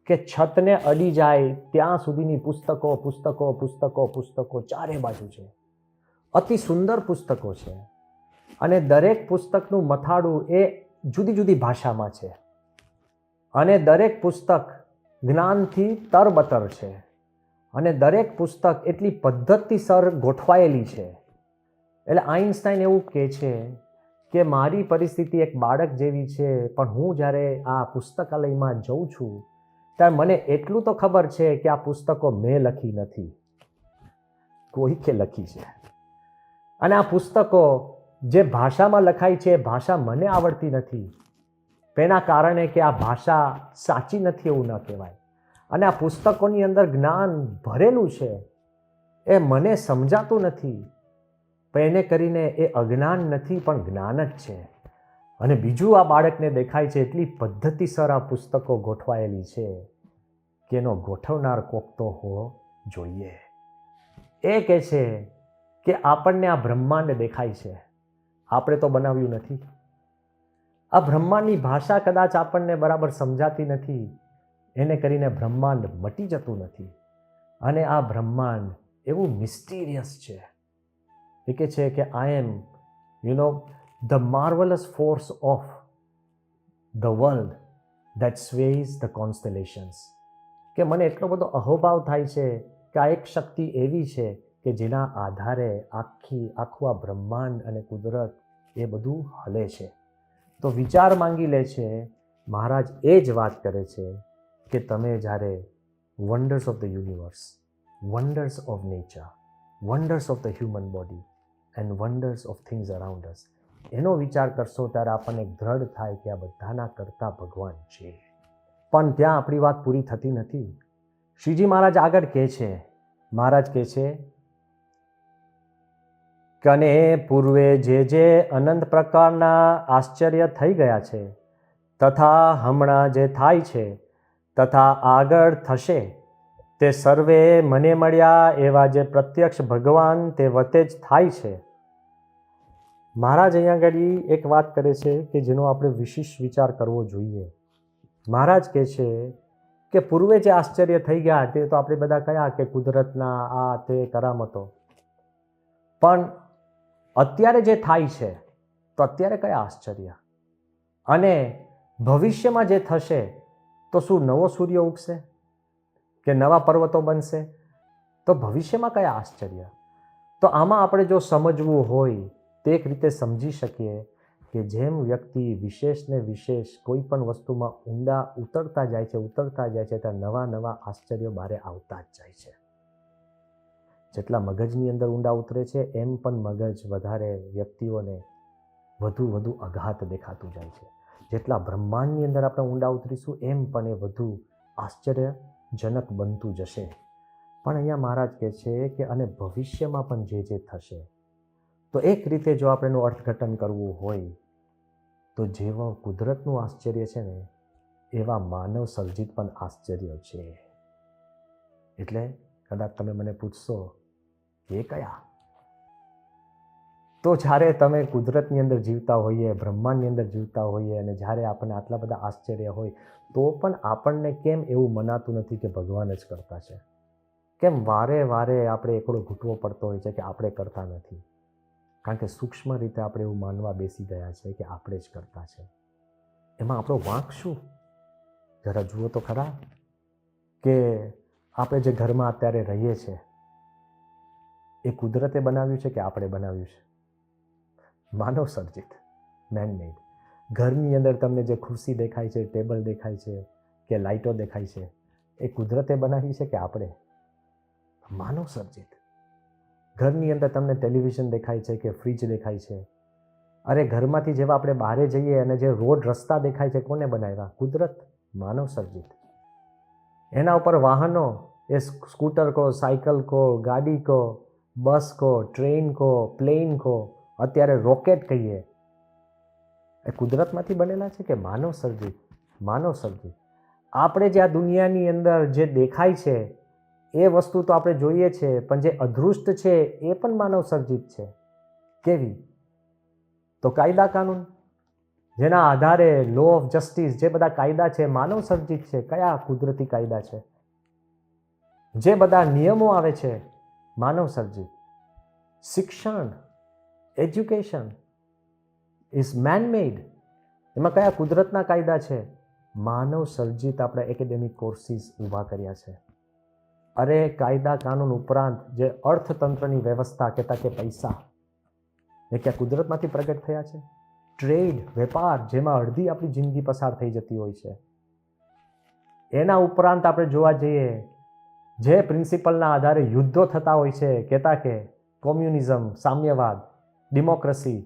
કે છતને અડી જાય ત્યાં સુધીની પુસ્તકો પુસ્તકો પુસ્તકો પુસ્તકો ચારે બાજુ છે. અતિ સુંદર પુસ્તકો છે અને દરેક પુસ્તકનું મથાળું એ જુદી જુદી ભાષામાં છે અને દરેક પુસ્તક જ્ઞાનથી તરબતર છે અને દરેક પુસ્તક એટલી પદ્ધતિસર ગોઠવાયેલી છે. એટલે આઇન્સ્ટાઈન એવું કહે છે કે મારી પરિસ્થિતિ એક બાળક જેવી છે, પણ હું જ્યારે આ પુસ્તકાલયમાં જઉં છું ત્યારે મને એટલું તો ખબર છે કે આ પુસ્તકો મેં લખી નથી, કોઈકે લખી છે. અને આ પુસ્તકો જે ભાષામાં લખાઈ છે એ ભાષા મને આવડતી નથી, તેના કારણે કે આ ભાષા સાચી નથી એવું ન કહેવાય. અને આ પુસ્તકોની અંદર જ્ઞાન ભરેલું છે એ મને સમજાતું નથી, પણ એને કરીને એ અજ્ઞાન નથી પણ જ્ઞાન જ છે. અને બીજું આ બાળકને દેખાય છે એટલી પદ્ધતિસર આ પુસ્તકો ગોઠવાયેલી છે કે એનો ગોઠવનાર કોક તો હોવો જોઈએ. એ કહે છે કે આપણને આ બ્રહ્માંડ દેખાય છે, આપણે તો બનાવ્યું નથી. આ બ્રહ્માંડની ભાષા કદાચ આપણને બરાબર સમજાતી નથી, એને કરીને બ્રહ્માંડ મટી જતું નથી. અને આ બ્રહ્માંડ એવું મિસ્ટીરિયસ છે. એ કહે છે કે I am the marvellous force of the world that sways the constellations. કે મને એટલો બધો અહોભાવ થાય છે કે આ એક શક્તિ એવી છે કે જેના આધારે આખું આ બ્રહ્માંડ અને કુદરત એ બધું હલે છે. તો વિચાર માંગી લે છે. મહારાજ એ જ વાત કરે છે કે તમે જ્યારે wonders of the universe, wonders of nature, wonders of the human body and wonders of things around us એનો વિચાર કરશો ત્યારે આપણને દ્રઢ થાય કે આ બધાના કરતા ભગવાન છે. પણ ત્યાં આપણી વાત પૂરી થતી નથી. શ્રીજી મહારાજ આગળ કહે છે, મહારાજ કહે છે કે અને પૂર્વે જે અનંત પ્રકારના આશ્ચર્ય થઈ ગયા છે તથા હમણાં જે થાય છે તથા આગળ થશે તે સર્વે મને મળ્યા એવા જે પ્રત્યક્ષ ભગવાન તે વતે જ થાય છે. મહારાજ અહીંયા આગળ એક વાત કરે છે કે જેનો આપણે વિશેષ વિચાર કરવો જોઈએ. મહારાજ કહે છે કે પૂર્વે જે આશ્ચર્ય થઈ ગયા તે તો આપણે બધા કયા કે કુદરતના આ તે કરામતો, પણ અત્યારે જે થાય છે તો અત્યારે કયા આશ્ચર્ય, અને ભવિષ્યમાં જે થશે તો શું નવો સૂર્ય ઉગશે કે નવા પર્વતો બનશે, તો ભવિષ્યમાં કયા આશ્ચર્ય. તો આમાં આપણે જો સમજવું હોય તો એક રીતે સમજી શકીએ કે જેમ વ્યક્તિ વિશેષને વિશેષ કોઈ પણ વસ્તુમાં ઊંડા ઉતરતા જાય છે ત્યાં નવા નવા આશ્ચર્યો બારે આવતા જ જાય છે. જેટલા મગજની અંદર ઊંડા ઉતરે છે એમ પણ મગજ વધારે વ્યક્તિઓને વધુ અઘાત દેખાતું જાય છે. જેટલા બ્રહ્માંડની અંદર આપણે ઊંડા ઉતરીશું એમ પણ એ વધુ આશ્ચર્યજનક બનતું જશે. પણ અહીંયા મહારાજ કહે છે કે અને ભવિષ્યમાં પણ જે થશે. તો એક રીતે જો આપણે એનું અર્થઘટન કરવું હોય તો જેવા કુદરતનું આશ્ચર્ય છે ને એવા માનવ સર્જિત પણ આશ્ચર્ય છે. એટલે કદાચ તમે મને પૂછશો કે કયા, તો જ્યારે તમે કુદરતની અંદર જીવતા હોઈએ, બ્રહ્માંડની અંદર જીવતા હોઈએ અને જ્યારે આપણને આટલા બધા આશ્ચર્ય હોય તો પણ આપણને કેમ એવું મનાતું નથી કે ભગવાન જ કરતા છે? કેમ વારે વારે આપણે એકડો ઘૂંટવો પડતો હોય છે કે આપણે કરતા નથી? કારણ કે સૂક્ષ્મ રીતે આપણે એવું માનવા બેસી ગયા છે કે આપણે જ કરતા છે. એમાં આપણો વાંક શું? જરા જુઓ તો ખરા કે આપણે જે ઘરમાં અત્યારે રહીએ છીએ એ કુદરતે બનાવ્યું છે કે આપણે બનાવ્યું છે? માનવ સર્જિત, મેનમેડ. ઘરની અંદર તમને જે ખુરશી દેખાય છે, ટેબલ દેખાય છે કે લાઇટો દેખાય છે એ કુદરતે બનાવી છે કે આપણે? માનવ સર્જિત. ઘરની અંદર તમને ટેલિવિઝન દેખાય છે કે ફ્રીજ દેખાય છે, અરે ઘરમાંથી જેવા આપણે બહાર જઈએ અને જે રોડ રસ્તા દેખાય છે કોને બનાવ્યા? કુદરત, માનવ સર્જિત. એના ઉપર વાહનો, એ સ્કૂટર કહો, સાયકલ કહો, ગાડી કહો, બસ કહો, ટ્રેન કહો, પ્લેન કહો, અત્યારે રોકેટ કહીએ, એ કુદરતમાંથી બનેલા છે કે માનવ સર્જિત? માનવ સર્જિત. આપણે જે આ દુનિયાની અંદર જે દેખાય છે એ વસ્તુ તો આપણે જોઈએ છે, પણ જે અદૃષ્ટ છે એ પણ માનવ સર્જિત છે. કેવી? તો કાયદા કાનૂન, જેના આધારે લો ઓફ જસ્ટિસ, જે બધા કાયદા છે માનવ સર્જિત છે. કયા કુદરતી કાયદા છે? જે બધા નિયમો આવે છે માનવ સર્જિત. શિક્ષણ, એજ્યુકેશન ઇઝ મેનમેડ. એમાં કયા કુદરતના કાયદા છે? માનવ સર્જિત આપણે એકેડેમિક કોર્સિસ ઊભા કર્યા છે. અરે કાયદા કાનૂન ઉપરાંત જે અર્થતંત્રની વ્યવસ્થા કહેતા કે પૈસા, એ ક્યાં કુદરતમાંથી પ્રગટ થયા છે? ટ્રેડ, વેપાર, જેમાં અડધી આપણી જિંદગી પસાર થઈ જતી હોય છે. એના ઉપરાંત આપણે જોવા જઈએ જે પ્રિન્સિપલના આધારે યુદ્ધો થતા હોય છે, કહેતા કે કોમ્યુનિઝમ, સામ્યવાદ, ડેમોક્રેસી,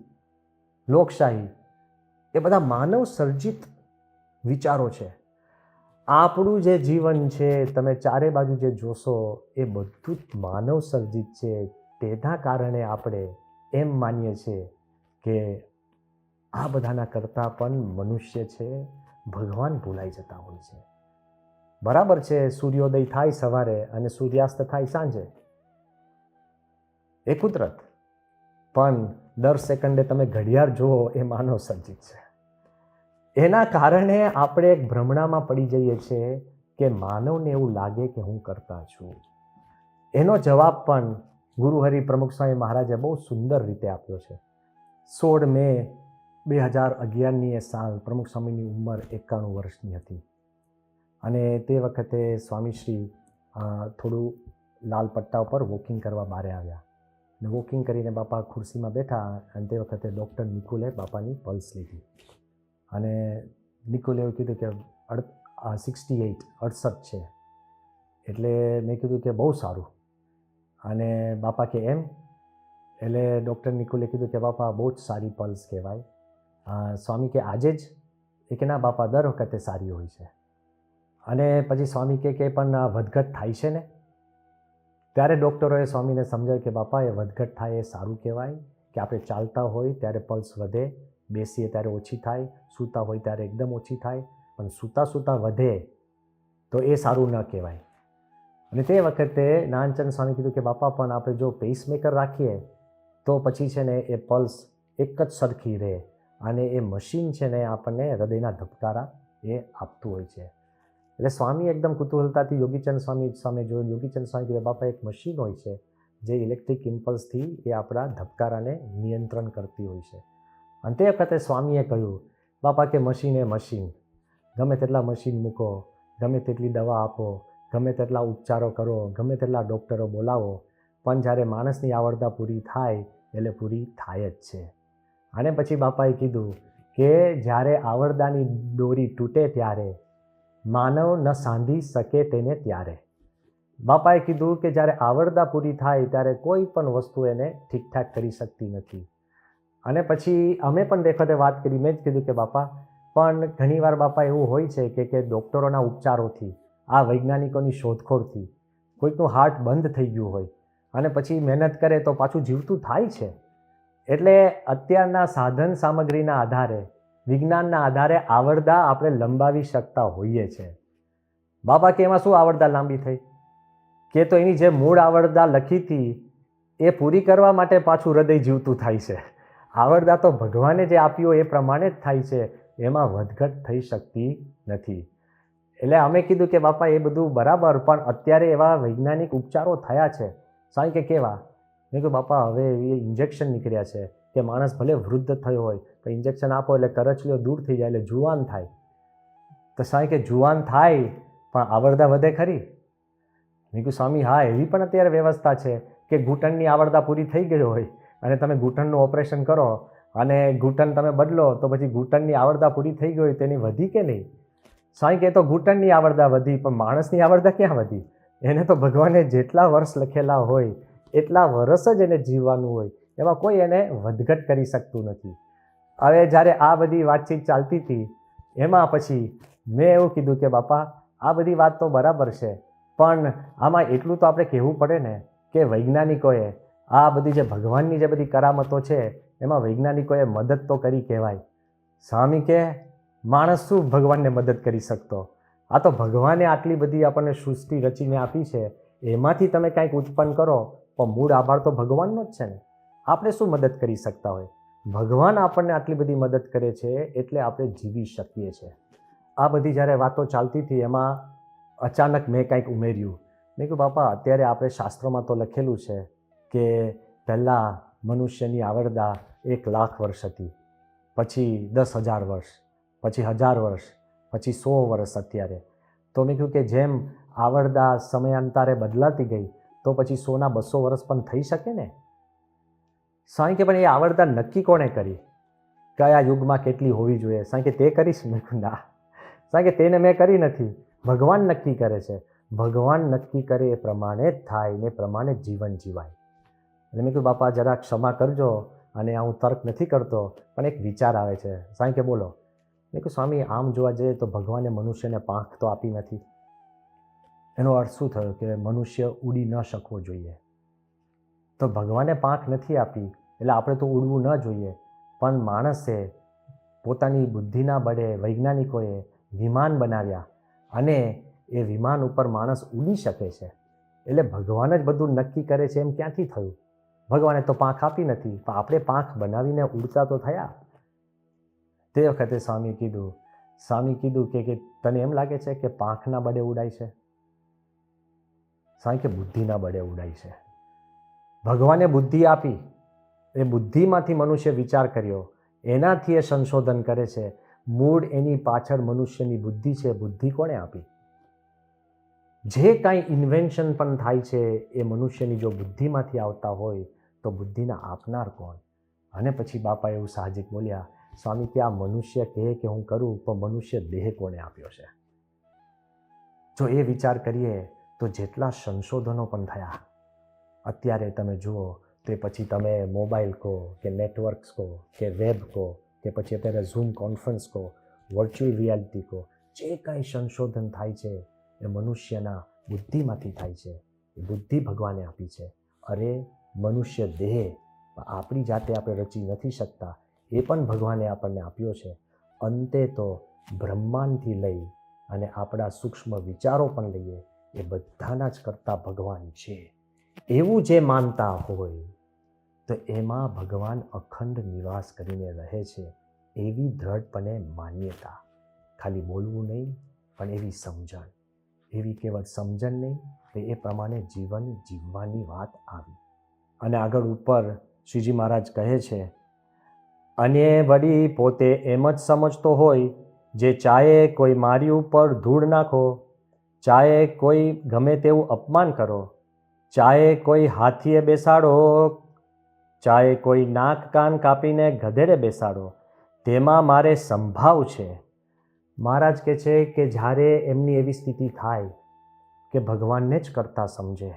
લોકશાહી, એ બધા માનવ સર્જિત વિચારો છે. આપણું જે જીવન છે તમે ચારે બાજુ જે જોશો એ બધું જ માનવ સર્જિત છે. તેના કારણે આપણે એમ માનીએ છીએ કે આ બધાના કરતાં પણ મનુષ્ય છે, ભગવાન ભૂલાઈ જતા હોય છે. બરાબર છે, સૂર્યોદય થાય સવારે અને સૂર્યાસ્ત થાય સાંજે, એ કુદરત. પણ દર સેકન્ડે તમે ઘડિયાળ જુઓ એ માનવ સર્જિત છે. એના કારણે આપણે એક ભ્રમણામાં પડી જઈએ છીએ કે માનવને એવું લાગે કે હું કરતા છું. એનો જવાબ પણ ગુરુહરિ પ્રમુખ સ્વામી મહારાજે બહુ સુંદર રીતે આપ્યો છે. 16 મે 2011ની એ સાલ પ્રમુખ સ્વામીની ઉંમર 91 વર્ષની હતી અને તે વખતે સ્વામીશ્રી થોડું લાલ પટ્ટા ઉપર વોકિંગ કરવા બહાર આવ્યા અને વોકિંગ કરીને બાપા ખુરશીમાં બેઠા અને તે વખતે ડૉક્ટર નિકુલે બાપાની પલ્સ લીધી અને નિકુલે એવું કીધું કે 68 છે. એટલે મેં કીધું કે બહુ સારું. અને બાપા કે એમ? એટલે ડૉક્ટર નિકુલે કીધું કે બાપા બહુ જ સારી પલ્સ કહેવાય. સ્વામી કે આજે જ? એ કે ના બાપા, દર વખતે સારી હોય છે. અને પછી સ્વામી કે પણ વધઘટ થાય છે ને? ત્યારે ડૉક્ટરોએ સ્વામીને સમજાવ્યું કે બાપા એ વધઘટ થાય એ સારું કહેવાય, કે આપણે ચાલતા હોય ત્યારે પલ્સ વધે, બેસીએ ત્યારે ઓછી થાય, સૂતા હોય ત્યારે એકદમ ઓછી થાય, પણ સૂતા વધે તો એ સારું ન કહેવાય. અને તે વખતે નાનચંદ સ્વામી કીધું કે બાપા પણ આપણે જો પેસમેકર રાખીએ તો પછી છે ને એ પલ્સ એક જ સરખી રહે અને એ મશીન છે ને આપણને હૃદયના ધબકારા એ આપતું હોય છે. એટલે સ્વામી એકદમ કુતૂહલતાથી યોગીચંદ સ્વામી સામે જોયું. યોગીચંદ સ્વામી કીધું બાપા એક મશીન હોય છે જે ઇલેક્ટ્રિક ઇમ્પલ્સથી એ આપણા ધબકારાને નિયંત્રણ કરતી હોય છે. અને તે વખતે સ્વામીએ કહ્યું બાપા કે મશીન એ મશીન, ગમે તેટલા મશીન મૂકો, ગમે તેટલી દવા આપો, ગમે તેટલા ઉપચારો કરો, ગમે તેટલા ડૉક્ટરો બોલાવો, પણ જ્યારે માણસની આવરદા પૂરી થાય એટલે પૂરી થાય જ છે. અને પછી બાપાએ કીધું કે જ્યારે આવરદાની દોરી તૂટે ત્યારે માનવ ન સાંધી શકે તેને ત્યારે. બાપાએ કીધું કે જ્યારે આવરદા પૂરી થાય ત્યારે કોઈ પણ વસ્તુ એને ઠીકઠાક કરી શકતી નથી. અને પછી અમે પણ દેખતે વાત કરી, મેં જ કીધું કે બાપા પણ ઘણીવાર બાપા એવું હોય છે કે ડૉક્ટરોના ઉપચારોથી, આ વૈજ્ઞાનિકોની શોધખોળથી કોઈકનું હાર્ટ બંધ થઈ ગયું હોય અને પછી મહેનત કરે તો પાછું જીવતું થાય છે. એટલે અત્યારના સાધન સામગ્રીના આધારે, વિજ્ઞાનના આધારે આવરદા આપણે લંબાવી શકતા હોઈએ છીએ. બાપા કે એમાં શું આવરદા લાંબી થઈ? કે તો એની જે મૂળ આવરદા લખી હતી એ પૂરી કરવા માટે પાછું હૃદય જીવતું થાય છે. આવરદા તો ભગવાને જે આપ્યો એ પ્રમાણે જ થાય છે, એમાં વધઘટ થઈ શકતી નથી. એટલે અમે કીધું કે બાપા એ બધું બરાબર, પણ અત્યારે એવા વૈજ્ઞાનિક ઉપચારો થયા છે. સાંઈ કે કેવા? મેં કહ્યું બાપા હવે એ ઇન્જેક્શન નીકળ્યા છે કે માણસ ભલે વૃદ્ધ થયો હોય તો ઇન્જેક્શન આપો એટલે કરચલીઓ દૂર થઈ જાય એટલે જુવાન થાય. તો સાંઈ કે જુવાન થાય પણ આવરદા વધે ખરી? મેં કહ્યું સ્વામી હા, એવી પણ અત્યારે વ્યવસ્થા છે કે ઘૂંટણની આવરદા પૂરી થઈ ગઈ હોય અને તમે ઘૂંટણનું ઓપરેશન કરો અને ઘૂંટણ તમે બદલો તો પછી ઘૂંટણની આવરદા પૂરી થઈ ગઈ હોય તેની વધી કે નહીં? સાંઈ કે તો ઘૂંટણની આવરદા વધી પણ માણસની આવરદા ક્યાં વધી? એને તો ભગવાને જેટલા વર્ષ લખેલા હોય એટલા વર્ષ જ એને જીવવાનું હોય, એમાં કોઈ એને વધઘટ કરી શકતું નથી. હવે જ્યારે આ બધી વાતચીત ચાલતી હતી એમાં પછી મેં એવું કીધું કે બાપા આ બધી વાત તો બરાબર છે, પણ આમાં એટલું તો આપણે કહેવું પડે ને કે વૈજ્ઞાનિકોએ આ બધી જે ભગવાનની જે બધી કરામતો છે એમાં વૈજ્ઞાનિકોએ મદદ તો કરી કહેવાય. સ્વામી કે માણસ શું ભગવાનને મદદ કરી શકતો? આ તો ભગવાને આટલી બધી આપણને સૃષ્ટિ રચીને આપી છે, એમાંથી તમે કાંઈક ઉત્પન્ન કરો પણ મૂળ આભાર તો ભગવાનનો જ છે ને. આપણે શું મદદ કરી શકતા હોય? ભગવાન આપણને આટલી બધી મદદ કરે છે એટલે આપણે જીવી શકીએ છીએ. આ બધી જ્યારે વાતો ચાલતી હતી એમાં અચાનક મેં કંઈક ઉમેર્યું. મેં કહ્યું બાપા અત્યારે આપણે શાસ્ત્રોમાં તો લખેલું છે કે પહેલાં મનુષ્યની આવરદા 1,00,000 વર્ષ હતી, પછી 10,000 વર્ષ, પછી 1,000 વર્ષ, પછી 100 વર્ષ અત્યારે. તો મેં કહ્યું કે જેમ આવરદા સમયાંતરે બદલાતી ગઈ તો પછી 100ના 200 વર્ષ પણ થઈ શકે ને? સાંઈ કે પણ એ આવરદા નક્કી કોણે કરી? કયા યુગમાં કેટલી હોવી જોઈએ? સાંઈ કે તે કરીશ? મેં કહ્યું ના. સાંઈ કે તેને મેં કરી નથી, ભગવાન નક્કી કરે છે. ભગવાન નક્કી કરે એ પ્રમાણે જ થાય ને એ પ્રમાણે જ જીવન જીવાય. એટલે મેં કહ્યું બાપા જરા ક્ષમા કરજો અને હું તર્ક નથી કરતો પણ એક વિચાર આવે છે. સાંઈ કે બોલો? મેં કહ્યું સ્વામી આમ જોવા જઈએ તો ભગવાને મનુષ્યને પાંખ તો આપી નથી. એનો અર્થ શું થયો કે મનુષ્ય ઉડી ન શકવો જોઈએ? તો ભગવાને પાંખ નથી આપી એટલે આપણે તો ઉડવું ન જોઈએ, પણ માણસે પોતાની બુદ્ધિના બળે વૈજ્ઞાનિકોએ વિમાન બનાવ્યા અને એ વિમાન ઉપર માણસ ઉડી શકે છે. એટલે ભગવાન જ બધું નક્કી કરે છે એમ ક્યાંથી થયું? ભગવાને તો પાંખ આપી નથી પણ આપણે પાંખ બનાવીને ઉડતા તો થયા. તે વખતે સ્વામી કીધું કે તને એમ લાગે છે કે પાંખના બળે ઉડાય છે? સ્વામી કે બુદ્ધિના બળે ઉડાય છે. ભગવાને બુદ્ધિ આપી, એ બુદ્ધિમાંથી મનુષ્ય વિચાર કર્યો, એનાથી એ સંશોધન કરે છે. મૂળ એની પાછળ મનુષ્યની બુદ્ધિ છે. બુદ્ધિ કોણે આપી? જે કાંઈ ઇન્વેન્શન પણ થાય છે એ મનુષ્યની જો બુદ્ધિમાંથી આવતા હોય તો બુદ્ધિના આપનાર કોણ? અને પછી બાપા એવું સાહજિક બોલ્યા, સ્વામી કે આ મનુષ્ય કહે કે હું કરું પણ મનુષ્ય દેહ કોણે આપ્યો છે? જો એ વિચાર કરીએ તો જેટલા સંશોધનો પણ થયા અત્યારે તમે જુઓ તે પછી તમે મોબાઈલ કહો કે નેટવર્ક્સ કહો કે વેબ કહો કે પછી અત્યારે ઝૂમ કોન્ફરન્સ કહો, વર્ચ્યુઅલ રિયાલિટી કહો, જે કાંઈ સંશોધન થાય છે એ મનુષ્યના બુદ્ધિમાંથી થાય છે. એ બુદ્ધિ ભગવાને આપી છે. અરે મનુષ્ય દેહ આપણી જાતે આપણે રચી નથી શકતા, એ પણ ભગવાને આપણને આપ્યો છે. અંતે તો બ્રહ્માંડથી લઈ અને આપણા સૂક્ષ્મ વિચારો પણ લઈએ એ બધાના જ કરતા ભગવાન છે એવું જે માનતા હોય તો એમાં ભગવાન અખંડ નિવાસ કરીને રહે છે એવી દ્રઢપણે માન્યતા. ખાલી બોલવું નહીં પણ એવી સમજણ, એવી કેવળ સમજણ નહીં તો એ પ્રમાણે જીવન જીવવાની વાત આવી. અને આગળ ઉપર શ્રીજી મહારાજ કહે છે, અને વળી પોતે એમ જ સમજતો હોય જે ચાહે કોઈ મારી ઉપર ધૂળ નાખો, ચાહે કોઈ ગમે તેવું અપમાન કરો, ચાહે કોઈ હાથીએ બેસાડો, ચાહે કોઈ નાક કાન કાપીને ગધેડે બેસાડો, તેમાં મારે સંભાવ છે. મહારાજ કહે છે કે જ્યારે એમની એવી સ્થિતિ થાય કે ભગવાનને જ કરતા સમજે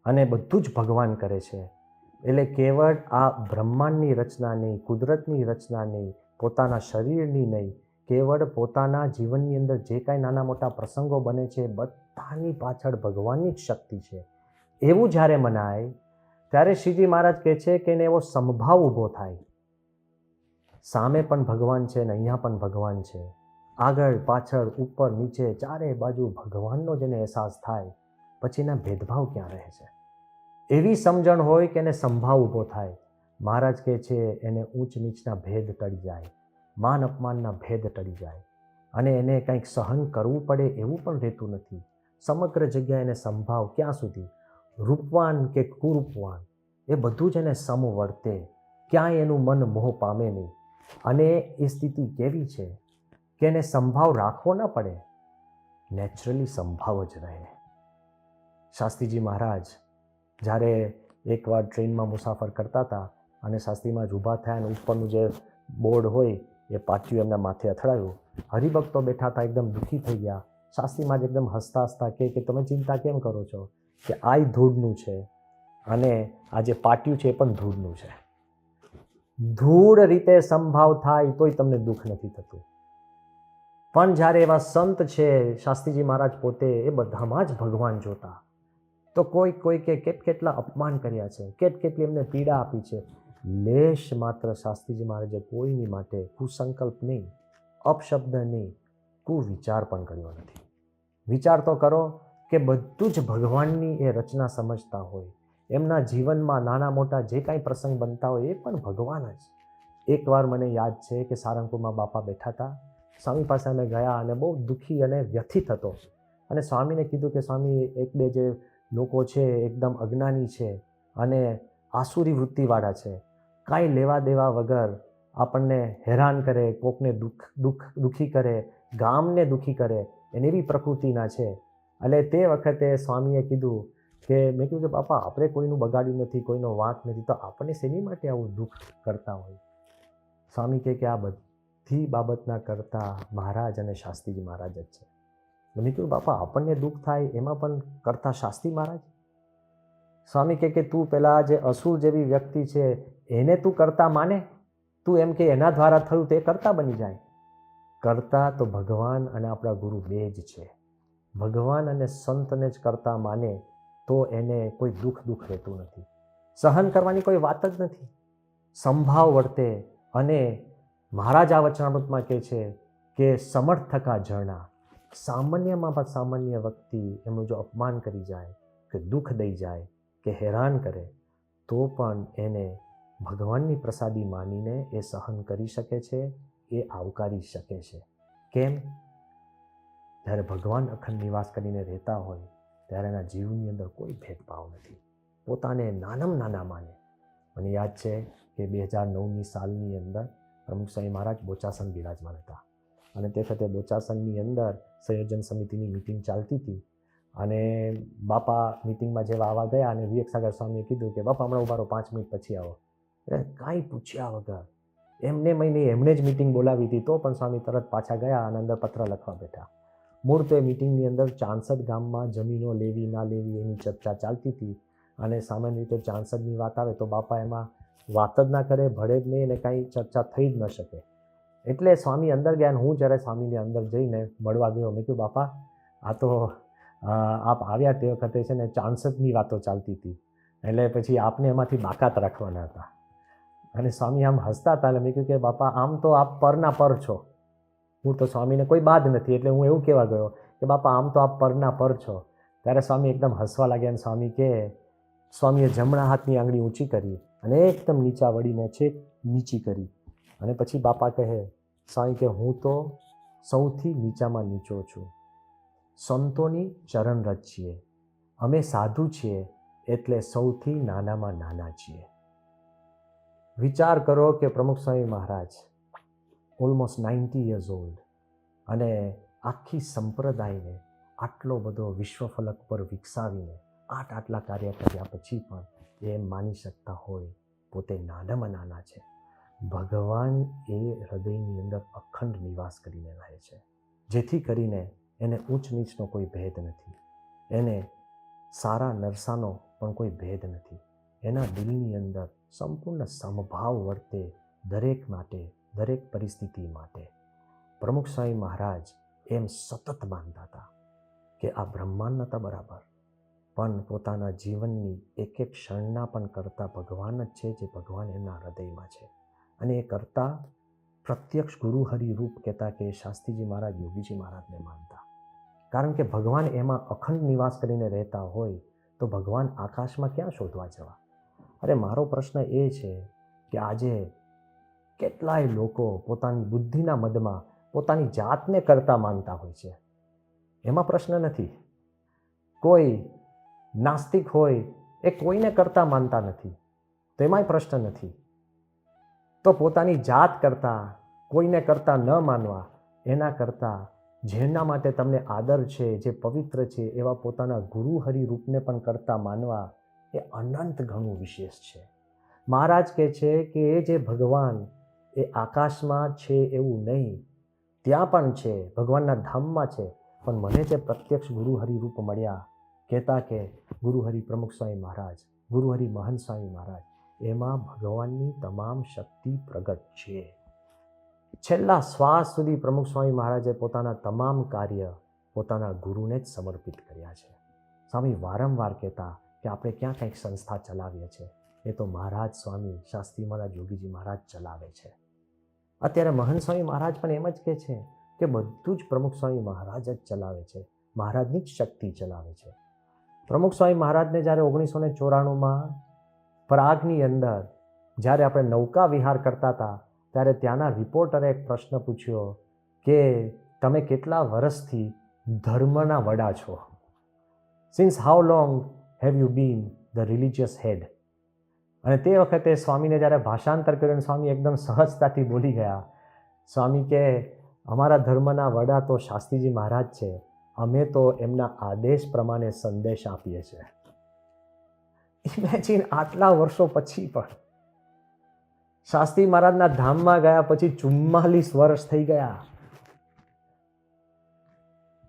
અને બધું જ ભગવાન કરે છે. એટલે કેવળ આ બ્રહ્માંડની રચના નહીં, કુદરતની રચના નહીં, પોતાના શરીરની નહીં, કેવળ પોતાના જીવનની અંદર જે કાંઈ નાના મોટા પ્રસંગો બને છે બધાની પાછળ ભગવાનની જ શક્તિ છે એવું જ્યારે મનાય ત્યારે શ્રીજી મહારાજ કહે છે કે એને એવો સમભાવ ઊભો થાય. સામે પણ ભગવાન છે ને અહીંયા પણ ભગવાન છે, આગળ પાછળ ઉપર નીચે ચારે બાજુ ભગવાનનો જેને અહેસાસ થાય પછી એના ભેદભાવ ક્યાં રહે છે. એવી સમજણ હોય કે એને સંભાવ ઊભો થાય. મહારાજ કહે છે એને ઊંચ નીચના ભેદ ટળી જાય, માન અપમાનના ભેદ ટળી જાય અને એને કંઈક સહન કરવું પડે એવું પણ રહેતું નથી. સમગ્ર જગ્યાએ એને સંભાવ ક્યાં સુધી, રૂપવાન કે કુરૂપવાન એ બધું જ એને સમ વર્તે, ક્યાંય એનું મન મોહ પામે નહીં. અને એ સ્થિતિ કેવી છે કે એને સંભાવ રાખવો ન પડે, નેચરલી સંભાવ જ રહે. શાસ્ત્રીજી મહારાજ જ્યારે એકવાર ટ્રેનમાં મુસાફર કરતા હતા અને શાસ્ત્રીમાં જ ઊભા થયા અને ઉપરનું જે બોર્ડ હોય એ પાટિયું એમના માથે અથડાયું. હરિભક્તો બેઠા હતા, એકદમ દુઃખી થઈ ગયા. શાસ્ત્રીમાં જ એકદમ હસતા હસતા કે તમે ચિંતા કેમ કરો છો, કે આ ધૂળનું છે અને આ જે પાટિયું છે એ પણ ધૂળનું છે. ધૂળ રીતે સંભાવ થાય તોય તમને દુઃખ નથી થતું. પણ જ્યારે એવા સંત છે, શાસ્ત્રીજી મહારાજ પોતે એ બધામાં જ ભગવાન જોતા, તો કોઈ કેટલા અપમાન કર્યા છે, કેટલી એમને પીડા આપી છે, લેશ માત્ર શાસ્ત્રીજી મહારાજે કોઈની માટે કુસંકલ્પ નહીં, અપશબ્દ નહીં, કુવિચાર પણ કર્યો નથી. વિચાર તો કરો કે બધું જ ભગવાનની એ રચના સમજતા હોય, એમના જીવનમાં નાના મોટા જે કાંઈ પ્રસંગ બનતા હોય એ પણ ભગવાન જ. એકવાર મને યાદ છે કે સારંગપુરમાં બાપા બેઠા હતા, સ્વામી પાસે અમે ગયા અને બહુ દુઃખી અને વ્યથિત હતો અને સ્વામીને કીધું કે સ્વામી એક બે જે લોકો છે એકદમ અજ્ઞાની છે અને આસુરી વૃત્તિવાળા છે, કાંઈ લેવા દેવા વગર આપણને હેરાન કરે, કોકને દુઃખી કરે, ગામને દુઃખી કરે, એની એવી પ્રકૃતિના છે. એટલે તે વખતે સ્વામીએ કીધું કે મેં કીધું કે બાપા આપણે કોઈનું બગાડ્યું નથી, કોઈનો વાંક નથી, તો આપણને શેની માટે આવું દુઃખ કરતા હોય. સ્વામી કહે કે આ બધી બાબતના કરતા મહારાજ અને શાસ્ત્રીજી મહારાજ જ છે. મેં કીધું બાપા આપણને દુઃખ થાય એમાં પણ કરતા શાસ્ત્રી મહારાજ. સ્વામી કહે કે તું પેલા જે અસુર જેવી વ્યક્તિ છે એને તું કરતા માને, તું એમ કે એના દ્વારા થયું તે કરતા બની જાય. કરતા તો ભગવાન અને આપણા ગુરુ બે જ છે. ભગવાન અને સંતને જ કરતા માને તો એને કોઈ દુઃખ રહેતું નથી. સહન કરવાની કોઈ વાત જ નથી, સંભાવ વર્તે. અને મહારાજ આ વચનામૃતમાં કહે છે કે સમર્થ થકા ઝરણા, સામાન્યમાં પણ સામાન્ય વ્યક્તિ એમનું જો અપમાન કરી જાય કે દુઃખ દઈ જાય કે હેરાન કરે તો પણ એને ભગવાનની પ્રસાદી માનીને એ સહન કરી શકે છે, એ આવકારી શકે છે. કેમ? જ્યારે ભગવાન અખંડ નિવાસ કરીને રહેતા હોય ત્યારે એના જીવની અંદર કોઈ ભેદભાવ નથી, પોતાને નાનામાં નાના માને. મને યાદ છે કે 2009ની સાલની અંદર પ્રમુખ સ્વામી મહારાજ બોચાસન બિરાજમાન હતા અને તે વખતે બોચાસનની અંદર સંયોજન સમિતિની મિટિંગ ચાલતી હતી અને બાપા મિટિંગમાં જેવા આવવા ગયા અને વિવેક સાગર સ્વામીએ કીધું કે બાપા હમણાં ઉભા રહો, 5 મિનિટ પછી આવો. કાંઈ પૂછ્યા વગર એમણે જ મિટિંગ બોલાવી હતી, તો પણ સ્વામી તરત પાછા ગયા અને અંદર પત્ર લખવા બેઠા. મૂળ તો એ મિટિંગની અંદર ચાંસદ ગામમાં જમીનો લેવી ના લેવી એની ચર્ચા ચાલતી હતી અને સામાન્ય રીતે ચાંસદની વાત આવે તો બાપા એમાં વાત જ ના કરે, ભળે જ નહીં અને કાંઈ ચર્ચા થઈ જ ન શકે. એટલે સ્વામી અંદર ગયા અને હું જ્યારે સ્વામીને અંદર જઈને મળવા ગયો, મેં કહ્યું બાપા આ તો આપ આવ્યા તે વખતે છે ને ચાંસદની વાતો ચાલતી હતી, એટલે પછી આપને એમાંથી બાકાત રાખવાના હતા. અને સ્વામી આમ હસતા હતા એટલે મેં કહ્યું કે બાપા આમ તો આપ પરના પર છો, હું તો સ્વામીને કોઈ બાદ નથી, એટલે હું એવું કહેવા ગયો કે બાપા આમ તો આપ પરના પર છો. ત્યારે સ્વામી એકદમ હસવા લાગ્યા અને સ્વામી કે સ્વામીએ જમણા હાથની આંગળી ઊંચી કરી અને એકદમ નીચા વળીને છેક નીચી કરી અને પછી બાપા કહે, સ્વામી કે હું તો સૌથી નીચામાં નીચો છું, સંતોની ચરણરજ છીએ, અમે સાધુ છીએ એટલે સૌથી નાનામાં નાના છીએ. વિચાર કરો કે પ્રમુખ Swami Maharaj almost 90 years old અને આખી સંપ્રદાયને આટલો બધો વિશ્વફલક પર વિકસાવીને આટલા કાર્ય કર્યા પછી પણ એ માની શકતા હોય પોતે નાનામાં નાના છે. ભગવાન એ હૃદયની અંદર અખંડ નિવાસ કરીને રહે છે, જેથી કરીને એને ઊંચ નીચનો કોઈ ભેદ નથી. એને સારા નરસાનો પણ કોઈ ભેદ નથી. એના દિલની અંદર સંપૂર્ણ સમભાવ વર્તે દરેક માટે, દરેક પરિસ્થિતિ માટે. પ્રમુખ સ્વામી મહારાજ એમ સતત માનતા હતા કે આ બ્રહ્માંડ નહોતા બરાબર, પણ પોતાના જીવનની એક એક ક્ષણના પણ કરતા ભગવાન જ છે, જે ભગવાન એમના હૃદયમાં છે. અને એ કરતા પ્રત્યક્ષ ગુરુ હરિરૂપ કહેતા કે શાસ્ત્રીજી મહારાજ યોગીજી મહારાજને માનતા. કારણ કે ભગવાન એમાં અખંડ નિવાસ કરીને રહેતા હોય તો ભગવાન આકાશમાં ક્યાં શોધવા જવા? અરે મારો પ્રશ્ન એ છે કે આજે કેટલાય લોકો પોતાની બુદ્ધિના મદમાં પોતાની જાતને કરતા માનતા હોય છે. એમાં પ્રશ્ન નથી. કોઈ નાસ્તિક હોય એ કોઈને કરતા માનતા નથી, તો એમાંય પ્રશ્ન નથી. તો પોતાની જાત કરતા કોઈને કરતા ન માનવા, એના કરતાં જેના માટે તમને આદર છે, જે પવિત્ર છે, એવા પોતાના ગુરુ હરિરૂપને પણ કરતા માનવા એ અનંત ઘણું વિશેષ છે. મહારાજ કહે છે કે એ જે ભગવાન એ આકાશમાં છે એવું નહીં, ત્યાં પણ છે, ભગવાનના ધામમાં છે, પણ મને જે પ્રત્યક્ષ ગુરુ હરિરૂપ મળ્યા, કહેતા કે ગુરુ હરિ પ્રમુખ સ્વામી મહારાજ, ગુરુ હરિ મહંત સ્વામી મહારાજ, એમાં ભગવાનની તમામ શક્તિ પ્રગટ છે. છેલ્લા શ્વાસ સુધી પ્રમુખ સ્વામી મહારાજે પોતાના તમામ કાર્ય પોતાના ગુરુને જ સમર્પિત કર્યા છે. સ્વામી વારંવાર કહેતા કે આપણે ક્યાં કંઈક સંસ્થા ચલાવીએ છીએ, એ તો મહારાજ સ્વામી શાસ્ત્રી મહારાજ યોગીજી મહારાજ ચલાવે છે. અત્યારે મહંત સ્વામી મહારાજ પણ એમ જ કહે છે કે બધું જ પ્રમુખ સ્વામી મહારાજ જ ચલાવે છે, મહારાજની જ શક્તિ ચલાવે છે. પ્રમુખ સ્વામી મહારાજને જ્યારે 1994માં પ્રાગની અંદર જ્યારે આપણે નૌકા વિહાર કરતા હતા, ત્યારે ત્યાંના રિપોર્ટરે એક પ્રશ્ન પૂછ્યો કે તમે કેટલા વર્ષથી ધર્મના વડા છો? Since how long have you been the religious head? અને તે વખતે સ્વામીને જ્યારે ભાષાંતર કર્યું, સ્વામી એકદમ સહજતાથી બોલી ગયા. સ્વામી કે અમારા ધર્મના વડા તો શાસ્ત્રીજી મહારાજ છે, અમે તો એમના આદેશ પ્રમાણે સંદેશ આપીએ છીએ. ઇમેજિન, આટલા વર્ષો પછી પણ શાસ્ત્રી મહારાજના ધામમાં ગયા પછી 44 વર્ષ થઈ ગયા,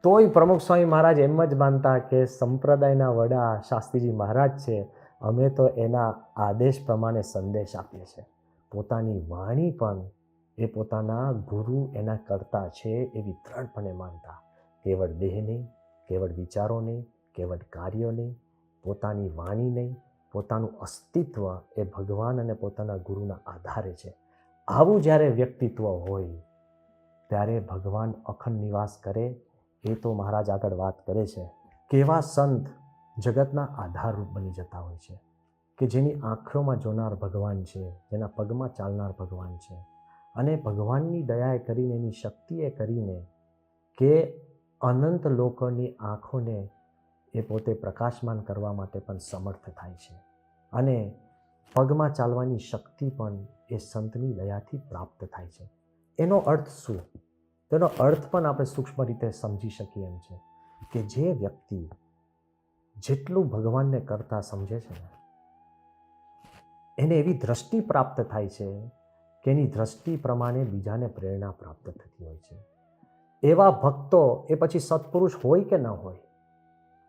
તોય પ્રમુખ સ્વામી મહારાજ એમ જ માનતા કે સંપ્રદાયના વડા શાસ્ત્રીજી મહારાજ છે, અમે તો એના આદેશ પ્રમાણે સંદેશ આપીએ છીએ. પોતાની વાણી પણ એ પોતાના ગુરુ એના કરતા છે એવી દ્રઢપણે માનતા. કેવળ દેહ નહીં, કેવળ વિચારો નહીં, કેવળ કાર્યો નહીં, પોતાની વાણી નહીં, પોતાનું અસ્તિત્વ એ ભગવાન અને પોતાના ગુરુના આધારે છે. આવું જ્યારે વ્યક્તિત્વ હોય ત્યારે ભગવાન અખંડ નિવાસ કરે. એ તો મહારાજ આગળ વાત કરે છે કેવા સંત જગતના આધારરૂપ બની જતા હોય છે, કે જેની આંખોમાં જોનાર ભગવાન છે, જેના પગમાં ચાલનાર ભગવાન છે, અને ભગવાનની દયાએ કરીને, એની શક્તિએ કરીને કે અનંત લોકોની આંખોને એ પોતે પ્રકાશમાન કરવા માટે પણ સમર્થ થાય છે. અને પગમાં ચાલવાની શક્તિ પણ એ સંતની દયાથી પ્રાપ્ત થાય છે. એનો અર્થ શું? તેનો અર્થ પણ આપણે સૂક્ષ્મ રીતે સમજી શકીએ એમ છે કે જે વ્યક્તિ જેટલું ભગવાનને કરતા સમજે છે ને, એને એવી દ્રષ્ટિ પ્રાપ્ત થાય છે કે એની દ્રષ્ટિ પ્રમાણે બીજાને પ્રેરણા પ્રાપ્ત થતી હોય છે. એવા ભક્તો એ પછી સત્પુરુષ હોય કે ન હોય,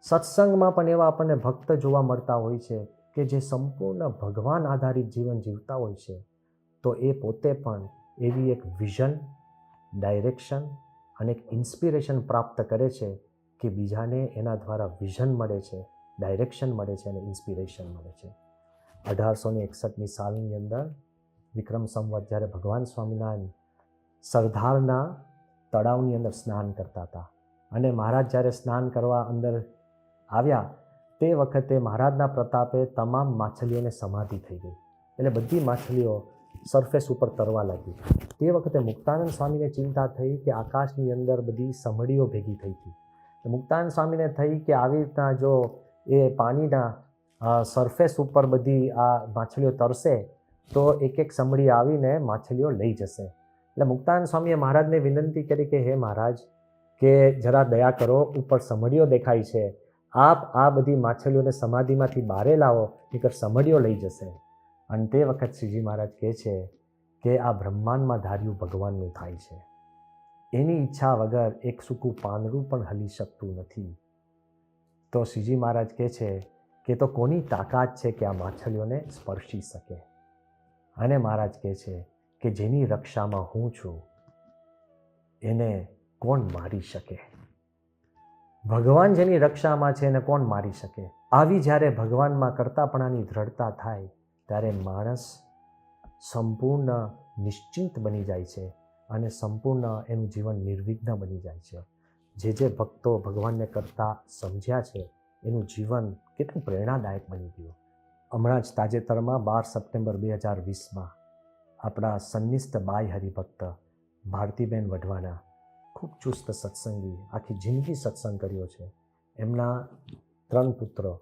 સત્સંગમાં પણ એવા આપણને ભક્ત જોવા મળતા હોય છે કે જે સંપૂર્ણ ભગવાન આધારિત જીવન જીવતા હોય છે. તો એ પોતે પણ એવી એક વિઝન, ડાયરેક્શન અને એક ઇન્સ્પિરેશન પ્રાપ્ત કરે છે કે બીજાને એના દ્વારા વિઝન મળે છે, ડાયરેક્શન મળે છે અને ઇન્સ્પિરેશન મળે છે. 1861ની સાલની અંદર વિક્રમ સંવત જ્યારે ભગવાન સ્વામિનારાયણ સરદારના તળાવની અંદર સ્નાન કરતા હતા, અને મહારાજ જ્યારે સ્નાન કરવા અંદર આવ્યા તે વખતે મહારાજના પ્રતાપે તમામ માછલીઓને સમાધિ થઈ ગઈ, એટલે બધી માછલીઓ સરફેસ ઉપર તરવા લાગી. તે વખતે મુક્તાનંદ સ્વામીને ચિંતા થઈ કે આકાશની અંદર બધી સમડીઓ ભેગી થઈ હતી. મુક્તાનંદ સ્વામીને થઈ કે આવી રીતના જો એ પાણીના સરફેસ ઉપર બધી આ માછલીઓ તરશે તો એક એક સમડી આવીને માછલીઓ લઈ જશે. એટલે મુક્તાનંદ સ્વામીએ મહારાજને વિનંતી કરી કે હે મહારાજ, કે જરા દયા કરો, ઉપર સમડીઓ દેખાય છે, આપ આ બધી માછલીઓને સમાધિમાંથી બહાર લાવો, નહીંતર સમડીઓ લઈ જશે. અને તે વખત શ્રીજી મહારાજ કહે છે કે આ બ્રહ્માંડમાં ધાર્યું ભગવાનનું થાય છે. એની ઈચ્છા વગર એક સૂકું પાંદડું પણ હલી શકતું નથી. તો શ્રીજી મહારાજ કહે છે કે તો કોની તાકાત છે કે આ માછલીઓને સ્પર્શી શકે. અને મહારાજ કહે છે કે જેની રક્ષામાં હું છું એને કોણ મારી શકે. ભગવાન જેની રક્ષામાં છે એને કોણ મારી શકે. આવી જ્યારે ભગવાનમાં કરતાપણાની દ્રઢતા થાય ત્યારે માણસ સંપૂર્ણ નિશ્ચિંત બની જાય છે અને સંપૂર્ણ એનું જીવન નિર્વિઘ્ન બની જાય છે. જે ભક્તો ભગવાનને કરતા સમજ્યા છે એનું જીવન કેટલું પ્રેરણાદાયક બની ગયું. હમણાં જ તાજેતરમાં 12 સપ્ટેમ્બર 2020માં આપણા સન્નિષ્ઠ બાઈ હરિભક્ત ભારતીબેન વઢવાના ખૂબ ચુસ્ત સત્સંગી, આખી જિંદગી સત્સંગ કર્યો છે. એમના 3 પુત્રો